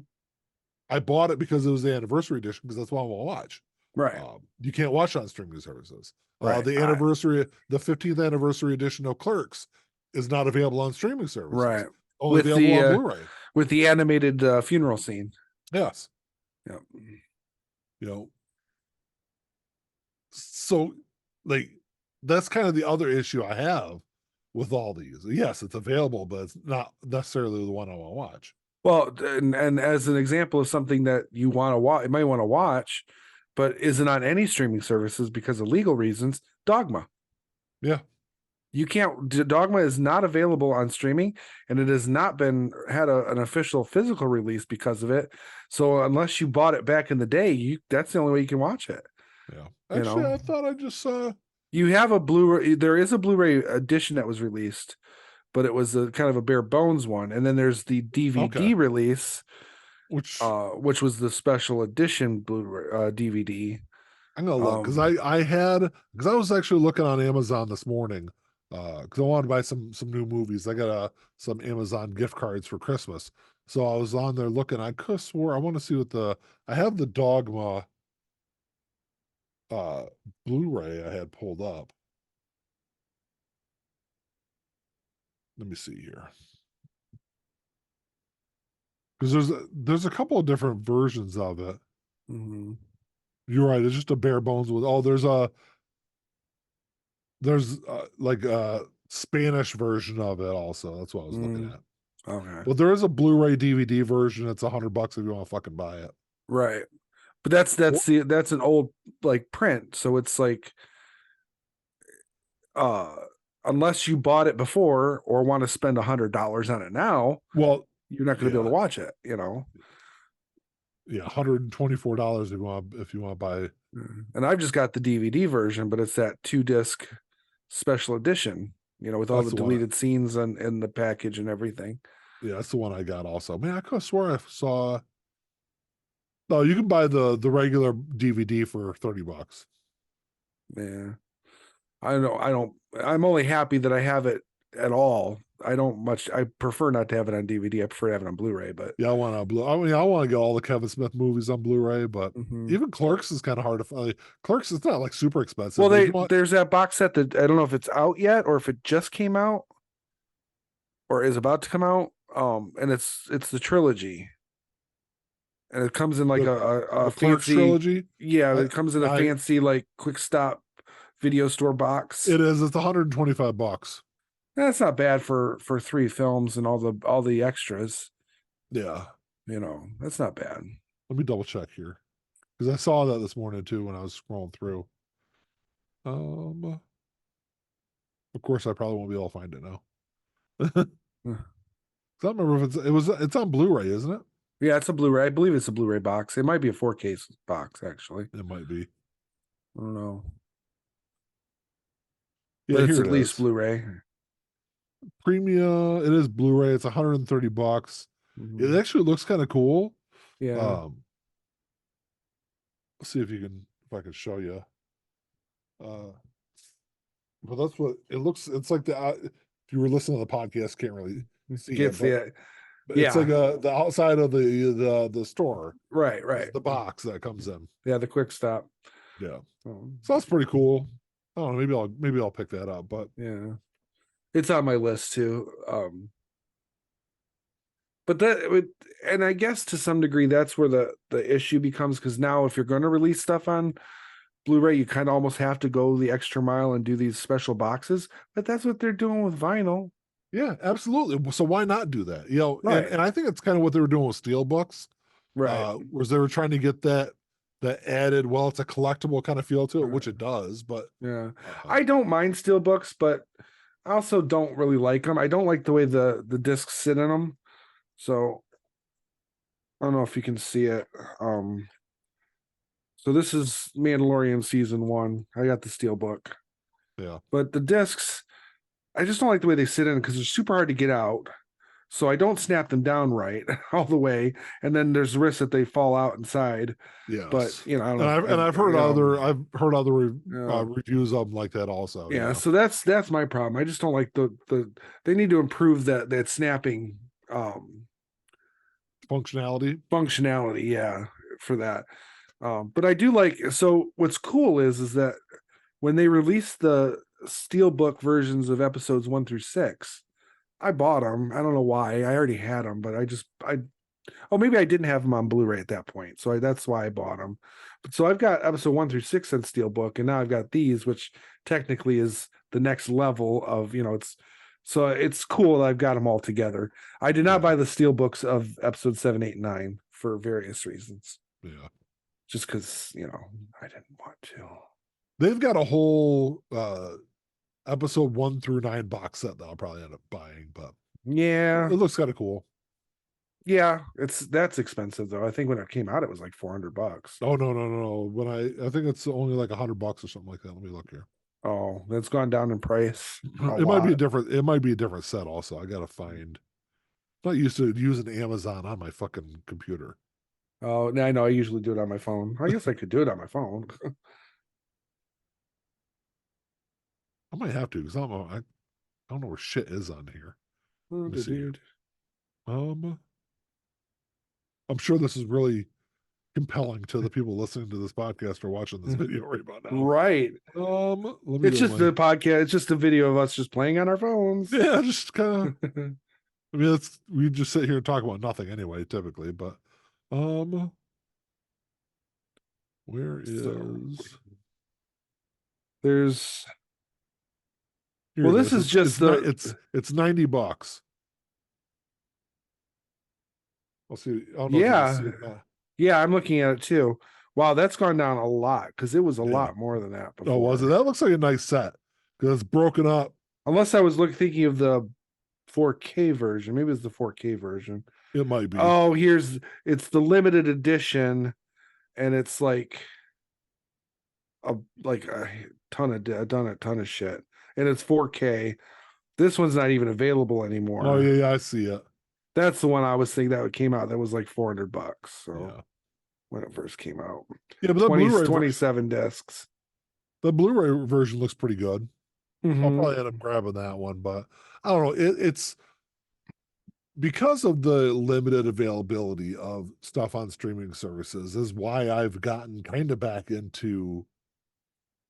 I bought it because it was the anniversary edition because that's what I want to watch. Right. You can't watch it on streaming services. Right. The 15th anniversary edition of Clerks is not available on streaming services. Right. Only available on Blu-ray. With the animated funeral scene. Yes. Yep. You know, so like that's kind of the other issue I have with all these. Yes, it's available, but it's not necessarily the one I want to watch. Well, and as an example of something that you want to watch, you might want to watch, but isn't on any streaming services because of legal reasons, Dogma. Yeah. You can't, Dogma is not available on streaming, and it has not been had an official physical release because of it. So unless you bought it back in the day, that's the only way you can watch it. Yeah. Actually, You know, I thought I just saw. you have a Blu-ray. There is a Blu-ray edition that was released, but it was a kind of a bare bones one. And then there's the DVD Okay. release, Which which was the special edition Blu-ray DVD. I'm gonna look because I was actually looking on Amazon this morning because I wanted to buy some new movies. I got some Amazon gift cards for Christmas, so I was on there looking. I could have swore I want to see what I have the Dogma uh Blu-ray I had pulled up. Let me see here because there's a couple of different versions of it. Mhm. You're right. It's just a bare bones with there's like a Spanish version of it also. That's what I was looking Mm, at. okay. But there is a Blu-ray DVD version. It's $100 if you want to fucking buy it. Right. But that's an old like print, so it's like uh unless you bought it before or want to spend $100 on it now, Well, you're not going to be able yeah, to watch it. yeah, $124 if you want to buy. And I've just got the DVD version, but it's that 2-disc special edition, with all That's the the one. deleted scenes and the package and everything. Yeah, that's the one I got also. Man, I could have swore I saw. No, you can buy the regular DVD for $30. Yeah. I don't I'm only happy that I have it at all. I prefer not to have it on DVD. I prefer to have it on Blu-ray, but Yeah, I want to blue. I mean, I want to get all the Kevin Smith movies on Blu-ray, but mhm. even Clerks is kind of hard to find. Clerks is not like super expensive, Well, but if you want, there's that box set that I don't know if it's out yet or if it just came out or is about to come out. And it's the trilogy, and it comes in like the a the Clerks fancy, trilogy, yeah, I, it comes in a I fancy like quick stop video store box. it is. It's $125. That's not bad for three films and all the extras. Yeah, That's not bad. let me double check here because I saw that this morning too when I was scrolling through. Of course, I probably won't be able to find it now. Hmm. I don't remember if it's on Blu-ray, isn't it? Yeah, it's a Blu-ray. I believe it's a Blu-ray box. It might be a 4K box actually. It might be. I don't know, Yeah, but it's here at it least is. Blu-ray. Premium. It is Blu-ray. It's $130. It Mhm. actually looks kind of cool. Yeah. Um, let's see if I can show you. But that's what it looks. It's like if you were listening to the podcast, can't really see Can't it, see but it. it's like Yeah. the outside of the store Right. is Right. the box that comes in. Yeah. The quick stop. Yeah, Um, so that's pretty cool. I don't know. Maybe I'll pick that up. But yeah. It's on my list too. But and I guess to some degree that's where the issue becomes, because now if you're going to release stuff on Blu-ray, you kind of almost have to go the extra mile and do these special boxes. But that's what they're doing with vinyl. yeah, absolutely. So why not do that? Right. And I think it's kind of what they were doing with steel books. Right. Was they were trying to get that added. Well, it's a collectible kind of feel to it, which Right. it does. But Yeah. uh, I don't mind steel books, but I also don't really like them. I don't like the way the discs sit in them. So I don't know if you can see it. So this is Mandalorian season 1. I got the steel book, yeah, but the discs, I just don't like the way they sit in because they're super hard to get out. So I don't snap them down right all the way, and then there's the risk that they fall out inside. But yes. I don't And know. I've heard You other know, reviews of them like that also. yeah. Yeah, So that's my problem. I just don't like the. They need to improve that snapping functionality. functionality. Yeah, for that. But I do like. So what's cool is that when they released the steelbook versions of episodes 1 through 6, I bought them. I don't know why. I already had them, but oh, maybe I didn't have them on Blu-ray at that point, so that's why I bought them. But so I've got episode 1 through 6 on steelbook, and now I've got these, which technically is the next level of it's cool that I've got them all together. I did not Yeah, buy the steelbooks of episode 7, 8, 9 for various reasons, yeah. just because I didn't want to. They've got a whole episode 1 through 9 box set that I'll probably end up buying, but Yeah, it looks kind of cool. yeah, that's expensive though. I think when it came out, it was like $400. Oh no. When I think it's only like $100 or something like that. Let me look here. Oh, that's gone down in price a It might be lot. it might be a different set also. I gotta find. I'm not used to using Amazon on my fucking computer. Oh, now I know. I usually do it on my phone. I guess I could do it on my phone. I might have to because I don't know where shit is on here. Let me see here. I'm sure this is really compelling to the people listening to this podcast or watching this video right about now. Right. Let me It's just the podcast. It's just a video of us just playing on our phones. Yeah, just kind of. I mean, we just sit here and talk about nothing anyway, typically. But where is? There's. Here Well, it this is just it's $90. I'll see. I don't know if you can see it now. Yeah. I'm looking at it too. Wow, that's gone down a lot because it was a lot more than that before. Oh, was it? That looks like a nice set because it's broken up. Unless I was thinking of the 4K version. Maybe it's the 4K version. It might be. Oh, it's the limited edition, and it's like a ton of shit, and it's 4K. This one's not even available anymore. Oh yeah, I see it. That's the one I was thinking that came out. That was like $400. So yeah. When it first came out, yeah, but the Blu-ray 27 discs. The Blu-ray version looks pretty good. I'll Hmm. probably end up grabbing that one, but I don't know. It's because of the limited availability of stuff on streaming services is why I've gotten kind of back into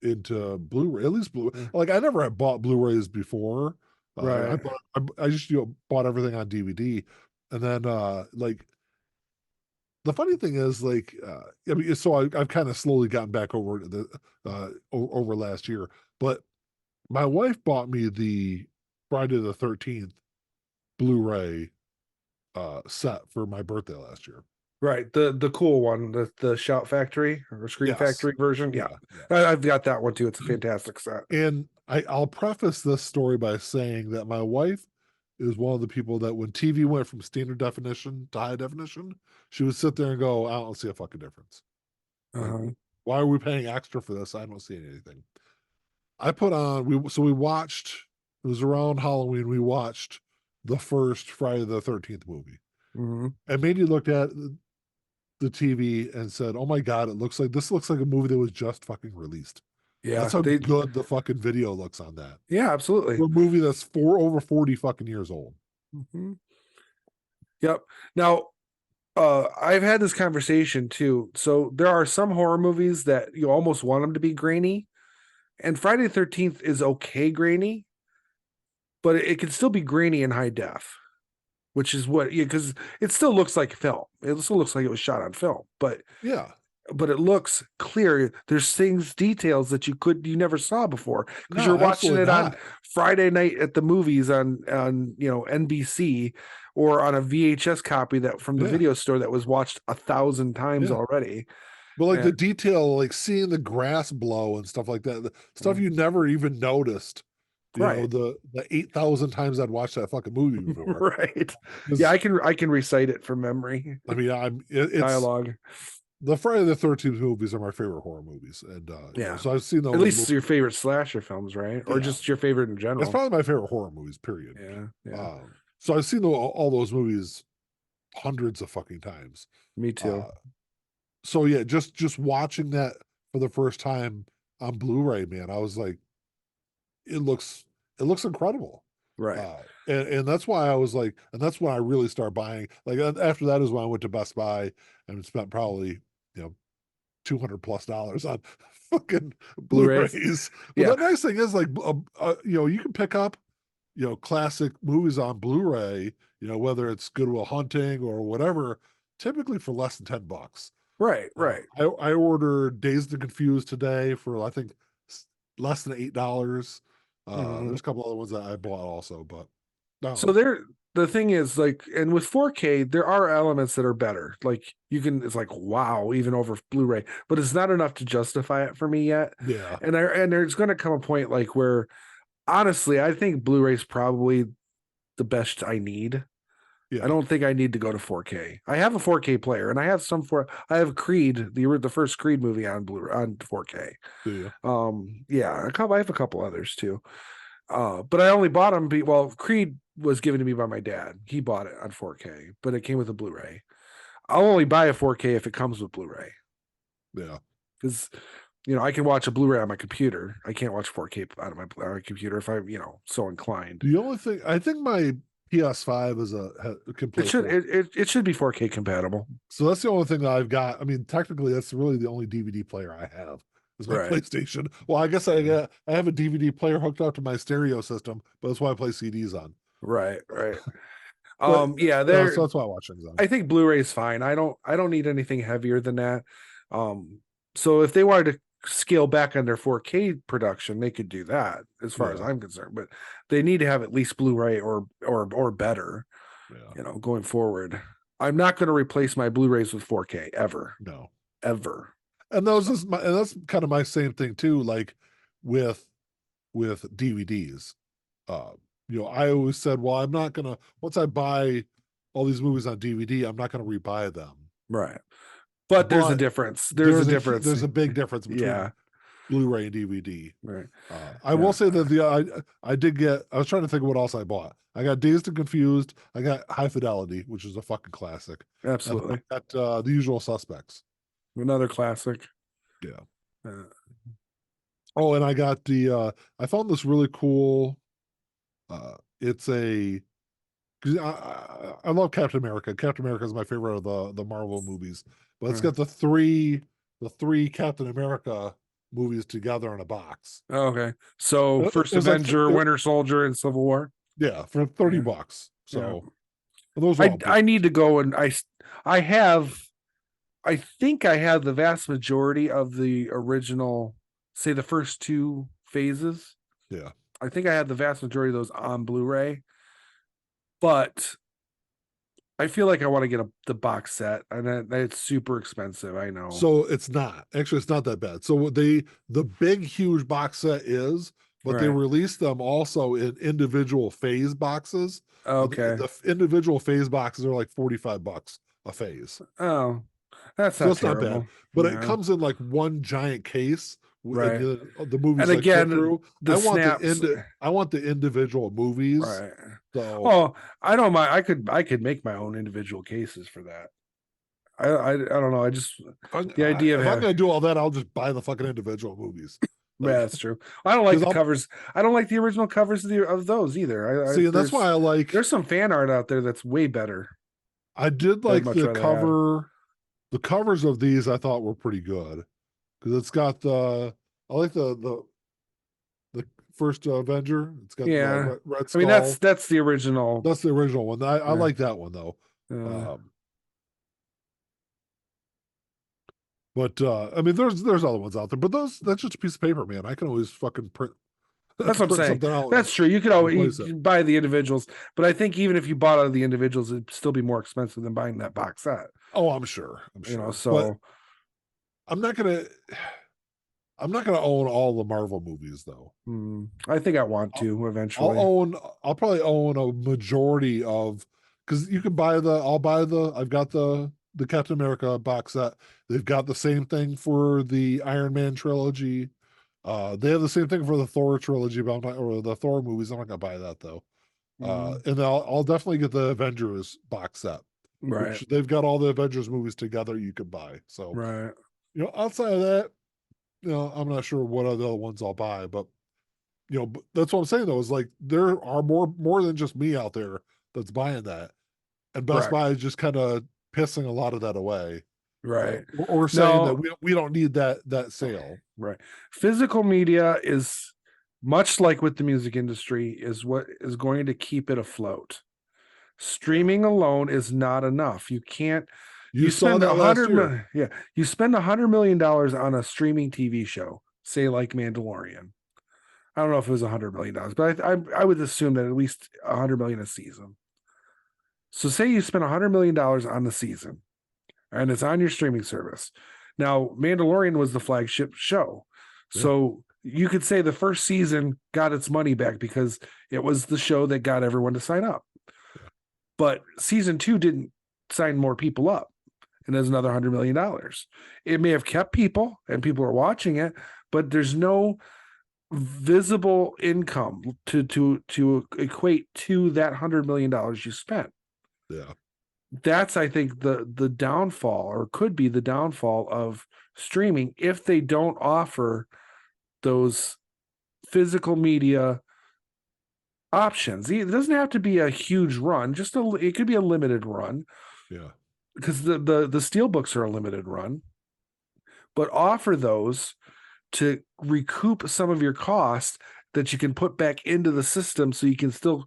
Blu-ray, at least Blu. Like I never had bought Blu-rays before. I Right. bought, I just bought everything on DVD, and then like the funny thing is like I mean, so I've kind of slowly gotten back over the over last year, but my wife bought me the Friday the 13th Blu-ray set for my birthday last year. Right. The cool one, the Shout Factory or Screen Yes. Factory version. Yeah. Yeah, yeah. I've got that one too. It's a fantastic set. And I'll preface this story by saying that my wife is one of the people that when TV went from standard definition to high definition, she would sit there and go, I don't see a fucking difference. Like, Uh-huh. why are we paying extra for this? I don't see anything. I put on we watched, it was around Halloween, we watched the first Friday the 13th movie. Hmm. And Mandy looked at the TV and said, "Oh my god, this looks like a movie that was just fucking released." That's Yeah. how They. good the fucking video looks on that. Yeah. Absolutely. For a movie that's over 40 fucking years old. Hmm. Yep. Now, I've had this conversation too. So there are some horror movies that you almost want them to be grainy, and Friday the 13th is okay grainy, but it can still be grainy in high def, which is what, yeah, because it still looks like film. It still looks like it was shot on film, Yeah. but it looks clear. There's things, details that you never saw before because No, you're watching absolutely it on not. Friday night at the movies on NBC or on a VHS copy that from the Yeah. video store that was watched 1,000 times Yeah. already. But like And the detail, like seeing the grass blow and stuff like that, the stuff you never even noticed, right. the 8,000 times I'd watched that fucking movie before. Right. Yeah, Because I can recite it from memory. I mean, it's Dialogue. the Friday the 13th movies are my favorite horror movies. And Yeah. so I've seen At all the least movies. your favorite slasher films, right? Or Yeah. just your favorite in It's general. probably my favorite horror movies, period. Yeah. Yeah. So I've seen all those movies hundreds of fucking times. Me too. Uh, so yeah, just watching that for the first time on Blu-ray, man, I was like, it looks it looks incredible. Right. And that's why I was like, and that's when I really start buying. Like after that is when I went to Best Buy and spent probably you know $200+ on fucking Blu-rays. Blu-rays. But Yeah. the nice thing is like you can pick up classic movies on Blu-ray, whether it's Goodwill Hunting or whatever, typically for less than $10. Right. Right. I ordered Dazed and Confused today for I think less than $8. Mhm. There's a couple other ones that I bought also, but no, So the thing is like, and with 4K, there are elements that are better. Like it's like, wow, even over Blu-ray, but it's not enough to justify it for me yet. yeah, And there's going to come a point like where honestly, I think Blu-ray's probably the best I need. I yeah, don't think I need to go to 4K. I have a 4K player, and I have Creed, the first Creed movie on 4K. do you? Yeah, I have a couple others too. But I only bought them. Creed was given to me by my dad. He bought it on 4K, but it came with a Blu-ray. I'll only buy a 4K if it comes with Blu-ray Yeah. because I can watch a Blu-ray on my computer. I can't watch 4K on my computer if I'm so inclined. The only thing I think my PS5 can It play should 4. it should be 4K compatible. So that's the only thing that I've got. I mean, technically, that's really the only DVD player I have is my Right. PlayStation. Well, I guess I have a DVD player hooked up to my stereo system, but that's why I play CDs on. Right. Right. But Yeah, so that's why I watch things on. I think Blu-ray is fine. I don't need anything heavier than that. So if they wanted to scale back on their 4K production, they could do that as far as Yeah. I'm concerned. But they need to have at least Blu-ray or better, Yeah. going forward. I'm not going to replace my Blu-rays with 4K ever. No. Ever. And that's kind of my same thing too. Like with DVDs, I always said, well, I'm not gonna once I buy all these movies on DVD, I'm not gonna rebuy them. Right. But there's a But difference. There's a difference. There's a big difference between Yeah. Blu-ray and DVD. Right. I will say that I did get. I was trying to think of what else I bought. I got Dazed and Confused. I got High Fidelity, which is a fucking classic. Absolutely. I got The Usual Suspects. Another classic. Yeah. Uh, Oh, and I got I found this really cool. It's a 'cause I love Captain America. Captain America is my favorite of the Marvel movies, but it's Uh, got the three Captain America movies together in a box. okay. So It First was like Avenger, Winter Soldier, and Civil War. yeah, for 30 Yeah. bucks. Yeah. So those are all big. I need to go and I have I think I have the vast majority of the original, say the first two phases. Yeah. I think I had the vast majority of those on Blu-ray, but I feel like I want to get the box set, and it's super expensive. I know. So it's not actually it's not that bad. So the big huge box set is, but they Right. released them also in individual phase boxes, and Okay. the individual phase boxes are like 45 bucks a phase. Oh, that's So not it's not bad, terrible. but it Yeah. comes in like one giant case, and Right. the And movies like fit again, through. the snaps. I want the individual movies. Right. So Oh, I don't mind. I could make my own individual cases for that. I don't know. I just the idea of if I'm having gonna do all that, I'll just buy the fucking individual movies. yeah, Like that's true. I don't like because the I'll covers. I don't like the original covers of those either. see, and that's why I like there's some fan art out there that's way better. I did That I'd like much rather have. the covers of these I thought were pretty good because it's got the I like the first Avenger. It's got the Yeah, Red I mean Skull. that's the original. That's the original one. I Yeah. like that one though. Uh, Um, but I mean, there's other ones out there, but those that's just a piece of paper, man. I can always fucking print that's what I'm print saying. something out and That's true. You could always replace it. you buy the individuals, but I think even if you bought out of the individuals, it'd still be more expensive than buying that box set. Oh, I'm sure. I'm You know, sure. But so I'm not gonna I'm not gonna own all the Marvel movies though. I think I want I'll, to eventually. I'll probably own a majority of because you can buy I've got the Captain America box set. They've got the same thing for the Iron Man trilogy. They have the same thing for the Thor trilogy, but I'm not, or the Thor movies. I'm not gonna buy that though. Mm, And I'll definitely get the Avengers box set, right, which they've got all the Avengers movies together you could buy. So, right. outside of that, I'm not sure what other ones I'll buy, but but that's what I'm saying though, is like there are more than just me out there that's buying that. And Best Correct. Buy is just kind of pissing a lot of that away. Right. Or saying that No, we don't need that sale. right. Physical media is much like with the music industry is what is going to keep it afloat. Yeah. Streaming alone is not enough. You can't You saw that last year. yeah, you spend $100 million on a streaming TV show, say like Mandalorian. I don't know if it was $100 million, but I would assume that at least $100 million a season. So say you spend $100 million on the season and it's on your streaming service. Now, Mandalorian was the flagship show. Yeah. So you could say the first season got its money back because it was the show that got everyone to sign up. Yeah. But season two didn't sign more people up. And there's another $100 million. It may have kept people and people are watching it, but there's no visible income to equate to that $100 million you spent. Yeah. That's I think the downfall or could be the downfall of streaming if they don't offer those physical media options. It doesn't have to be a huge run, it could be a limited run Yeah. because the steel books are a limited run, but offer those to recoup some of your costs that you can put back into the system so you can still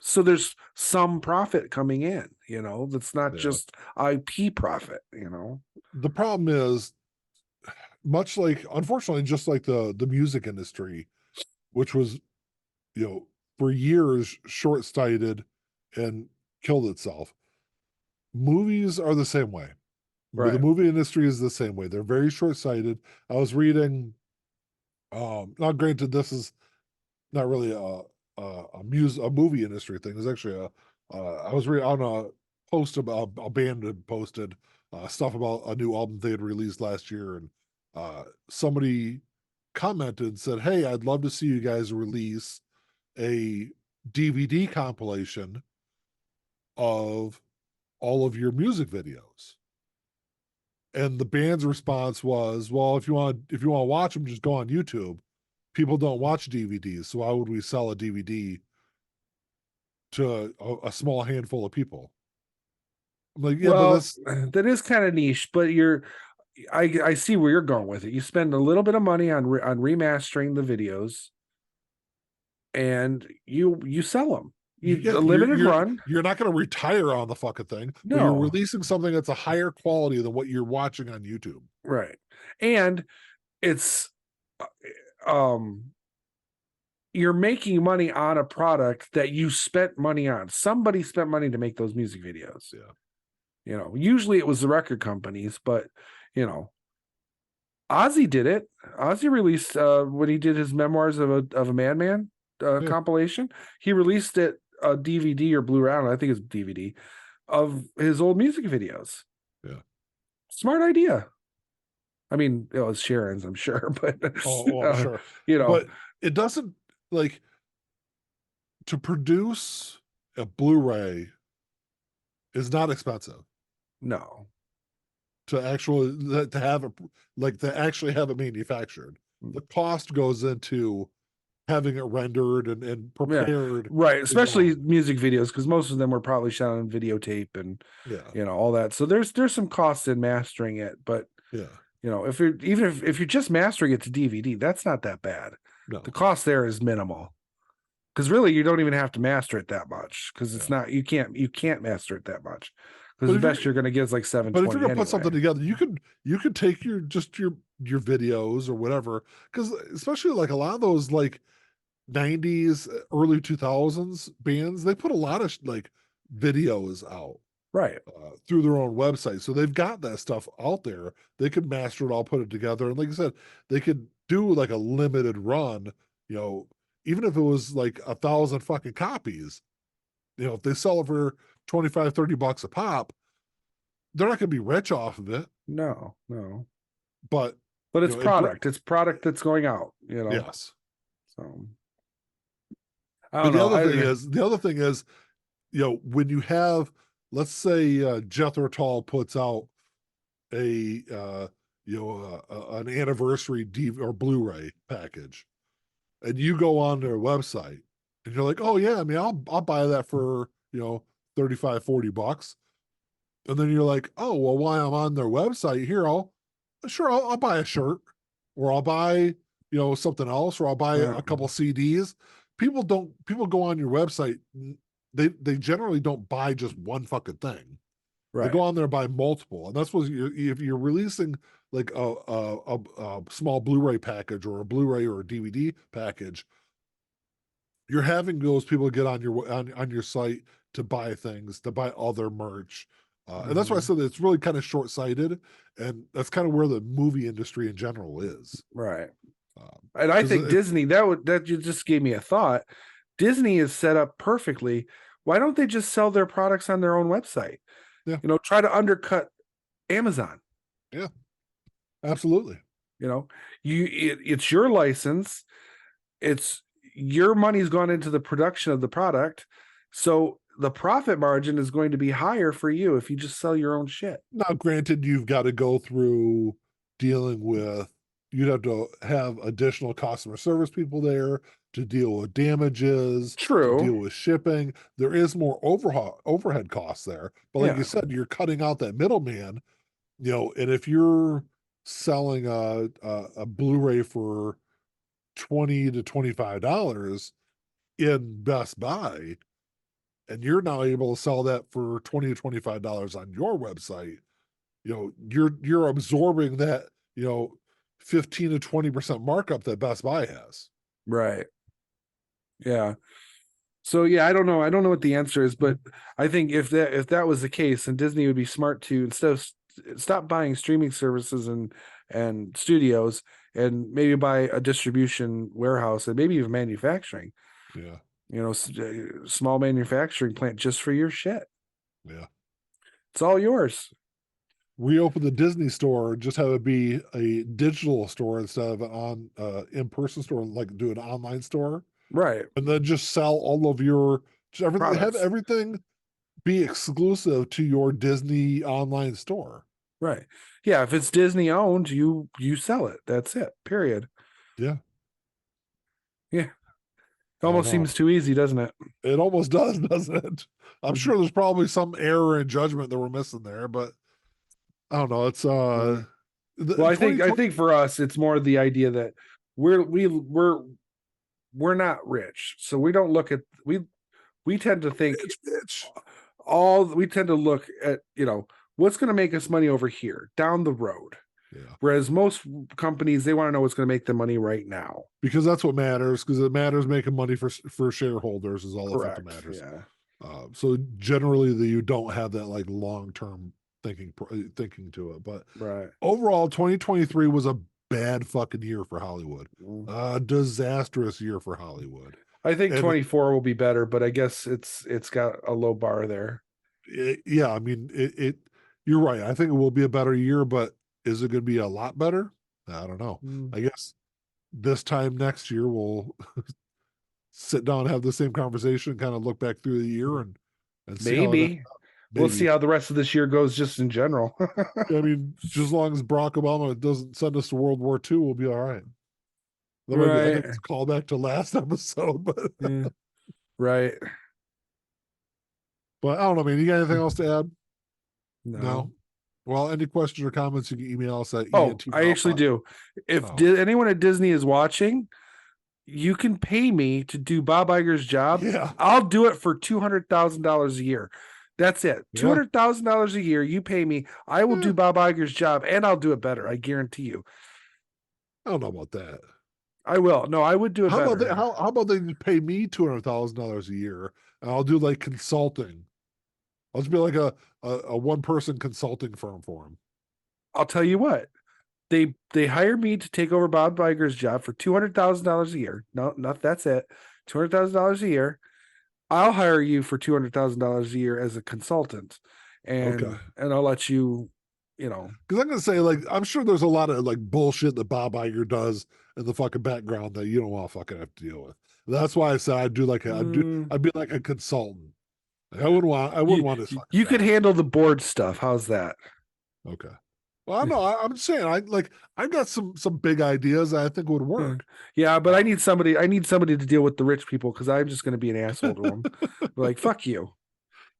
so there's some profit coming in, that's not Yeah. just IP profit, The problem is much like unfortunately just like the music industry, which was, for years short-sighted and killed itself. Movies are the same way. The Right. movie industry is the same way. They're very short-sighted. I was reading, now granted, this is not really a movie industry thing. It's actually I was reading on a post about a band had posted stuff about a new album they had released last year, and somebody commented and said, "Hey, I'd love to see you guys release a DVD compilation of all of your music videos." And the band's response was, well, if you want to watch them, just go on YouTube. People don't watch DVDs, so why would we sell a DVD to a small handful of people? I'm like, yeah, but Well, that's that is kind of niche, but I see where you're going with it. You spend a little bit of money on remastering the videos, and you sell them. yeah, A limited run. you're not going to retire on the fucking thing, but you're No, releasing something that's a higher quality than what you're watching on YouTube. right. And it's um you're making money on a product that you spent money on. Somebody spent money to make those music videos. Yeah. Usually it was the record companies, but you know, Ozzy did it. Ozzy released when he did his memoirs of a madman Yeah. compilation. He released it a DVD or Blu-ray. I don't know, I think it's DVD of his old music videos. Yeah. Smart idea. I mean, it was Sharon's, I'm sure, but Oh, I'm sure. you know, But it doesn't like to produce a Blu-ray is not expensive. no. To actually to have it like to actually have it manufactured. The cost goes into having it rendered and Yeah, prepared. right. to go Especially on. music videos, because most of them were probably shot on videotape and Yeah. all that. So there's some cost in mastering it, but Yeah. if you're if you're just mastering it to DVD, that's not that bad. No. The cost there is minimal. Because really you don't even have to master it that much. Because it's not you can't master it that much. Because the best you're gonna get is like But if 720 you're gonna anyway. put something together, you could take your your videos or whatever, because especially like a lot of those like 90s, early 2000s bands, they put a lot of like videos out Right. through their own website. So they've got that stuff out there. They could master it all, put it together. And like I said, they could do like a limited run, you know, even if it was like 1,000 fucking copies, if they sell it for 25, $30 a pop, they're not going to be rich off of it. No. But, But it's product. It's product that's going out, yes. So I But don't know. the other thing is, when you have, let's say, Jethro Tull puts out a an anniversary DVD or Blu-ray package, and you go on their website and you're like, oh yeah, I mean, I'll buy that for 35, $40, and then you're like, oh well, while I'm on their website here, I'll buy a shirt, or I'll buy something else, or I'll buy a couple CDs. People go on your website, they generally don't buy just one fucking thing. Right. They go on there and buy multiple, and that's what if you're releasing like a small Blu-ray package or a Blu-ray or a DVD package, you're having those people get on your site to buy things, to buy other merch, and that's why I said that it's really kind of short-sighted, and that's kind of where the movie industry in general is. Right. And I think Disney that you just gave me a thought. Disney is set up perfectly. Why don't they just sell their products on their own website? Yeah. Try to undercut Amazon. Yeah, absolutely. It's your license. It's your money's gone into the production of the product. So the profit margin is going to be higher for you if you just sell your own shit. Now, granted, you've got to go through dealing with, you'd have to have additional customer service people there to deal with damages, True, to deal with shipping. There is more overhead costs there. But like you said, you're cutting out that middleman, and if you're selling a Blu-ray for $20 to $25 in Best Buy, and you're now able to sell that for $20 to $25 on your website, you're absorbing that, 15 to 20% markup that Best Buy has. Right. Yeah. So I don't know. I don't know what the answer is, but I think if that was the case, then Disney would be smart to instead of stop buying streaming services and studios, and maybe buy a distribution warehouse and maybe even manufacturing. Yeah. Small manufacturing plant just for your shit. Yeah. It's all yours. Reopen the Disney store, just have it be a digital store instead of an in-person store, like do an online store. Right. And then just sell all of your everything, have everything be exclusive to your Disney online store. Right. Yeah. If it's Disney owned, you sell it. That's it. Period. Yeah. Yeah. I don't Almost know. seems too easy, doesn't it? It almost does, doesn't it? I'm Mhm. sure there's probably some error in judgment that we're missing there, but I don't know. It's Yeah. the Well, I 2020. think for us, it's more the idea that we're not rich, so we don't look at we tend to think Bitch. we tend to look at what's going to make us money over here down the road. Yeah. Whereas most companies, they want to know what's going to make them money right now. Because that's what matters. Because it matters making money for shareholders is all that fucking Correct. matters. Yeah. So generally, you don't have that like long term thinking to it. But Right. overall, 2023 was a bad fucking year for Hollywood. Mm. A disastrous year for Hollywood. I think And 24 will be better, but I guess it's got a low bar there. yeah, I mean, you're right. I think it will be a better year, but is it going to be a lot better? I don't know. Mm. I guess this time next year we'll sit down and have the same conversation, kind of look back through the year and see how it Maybe we'll see maybe. how the rest of this year goes, just in general. I mean, just as long as Barack Obama doesn't send us to World War II, we'll be all right. That might be, I think Right. it's a callback to last episode, Yeah. Right. but I don't know, man. You got anything else to add? No. No. Well, any questions or comments, you can email us at Oh, I actually entmouthpod. do. If Oh, anyone at Disney is watching, you can pay me to do Bob Iger's job. yeah, I'll do it for $200,000 a year. That's it. yeah, $200,000 a year. You pay me. I will yeah. do Bob Iger's job, and I'll do it better. I guarantee you. I don't know about that. I will. No, I would do it How about they, better. how about they just pay me $200,000 a year, and I'll do like consulting. I'll just be like a one person consulting firm for them. I'll tell you what. They hire me to take over Bob Iger's job for $200,000 a year. No, not that's it. $200,000 a year. I'll hire you for $200,000 a year as a consultant, Okay. and I'll let you, you know. Because I'm gonna say, like, I'm sure there's a lot of like bullshit that Bob Iger does in the fucking background that you don't want to fucking have to deal with. That's why I said Mm, I'd be like a consultant. Like, I wouldn't you want his fucking you could job. handle the board stuff. How's that? Okay. Well, I know. I'm just saying. I've got some big ideas that I think would Yeah, work. yeah, but I Um, need somebody. I need somebody to deal with the rich people because I'm just going to be an asshole to them. Like, fuck you.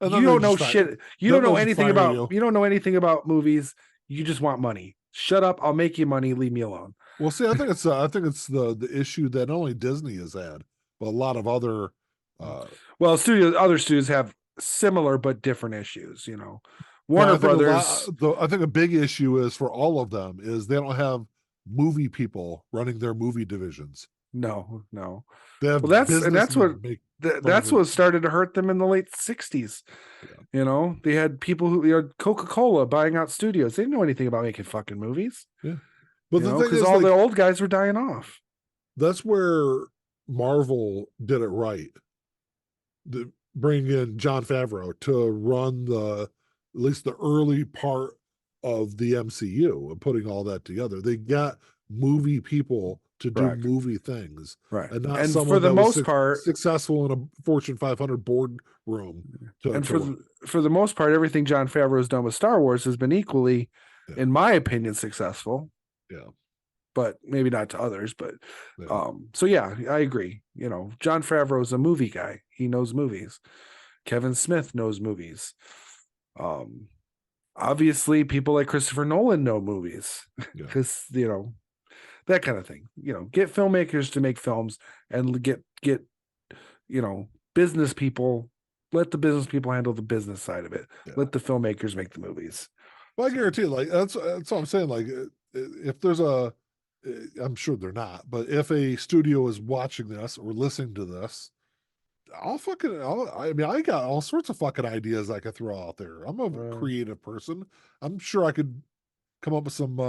and You then they don't just know fire. shit. You Then don't they'll know just anything fire about. you. You don't know anything about movies. You just want money. Shut up. I'll make you money. Leave me alone. Well, see, I think it's the issue that not only Disney has had, but a lot of other. Uh, Well, other studios have similar but different issues. but Warner Brothers. I think a big issue is for all of them is they don't have movie people running their movie divisions. No, no. They Well, have businessmen make running that's their. what started to hurt them in the late '60s. Yeah, They had people who, Coca-Cola buying out studios. They didn't know anything about making fucking movies. yeah. But the thing Because is, all the like, old guys were dying off. that's where Marvel did it right. Bring in John Favreau to run at least the early part of the MCU and putting all that together. They got movie people to do Correct. movie things Right. and not And for someone the that was most part, successful in a Fortune 500 boardroom and to run. for the most part, everything John Favreau has done with Star Wars has been equally, Yeah, in my opinion, successful. yeah, But maybe not to others. But yeah. so yeah, I agree. John Favreau is a movie guy. He knows movies. Kevin Smith knows movies. Um, Obviously, people like Christopher Nolan know movies Yeah. because that kind of thing. Get filmmakers to make films and get business people. Let the business people handle the business side of it. Yeah. Let the filmmakers make the movies. Well, I guarantee, like that's what I'm saying. Like, if there's I'm sure they're not, but if a studio is watching this or listening to this, I mean, I got all sorts of fucking ideas I could throw out there. I'm a creative person. I'm sure I could come up with some.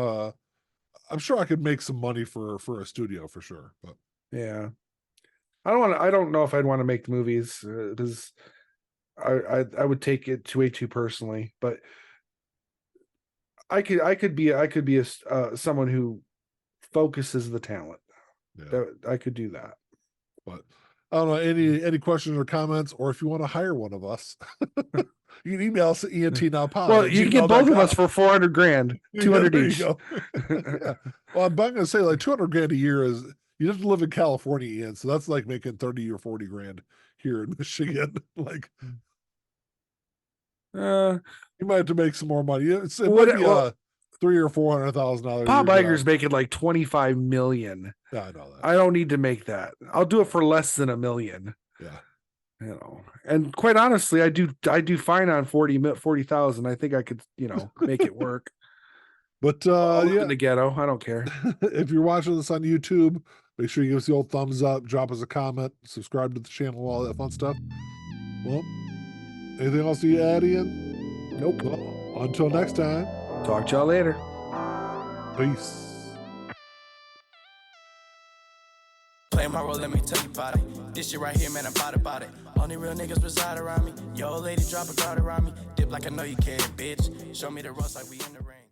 I'm sure I could make some money for a studio for sure. But Yeah, I don't know if I'd want to make the movies because I would take it way too personally. But I could be someone who focuses the talent. yeah, That I could do that. but I don't know, any questions or comments, or if you want to hire one of us, you can email us at entnowpod. Well, you can get both of us for 400 grand, 200 there each. You go. Yeah. Well, I'm going to say like 200 grand a year is, you have to live in California, Ian. So that's like making 30 or 40 grand here in Michigan. Like, Uh, you might have to make some more money. It What- might be well, $300,000 or $400,000. Bob Iger's making like 25 million. Yeah, I know that. I don't need to make that. I'll do it for less than $1 million. Yeah. You know, and quite honestly, I do fine on 40,000. I think I could, make it work. But I'll live yeah, in the ghetto. I don't care. if you're watching this on YouTube, make sure you give us the old thumbs up, drop us a comment, subscribe to the channel, all that fun stuff. Well, anything else you add, Ian? Nope. Well, until next time. Talk to y'all later. Peace. Play my role, let me tell you about it. This shit right here, man, I'm about it. Only real niggas reside around me. Yo, old lady, drop a guard around me. Dip like I know you can, bitch. Show me the ropes like we in the rain.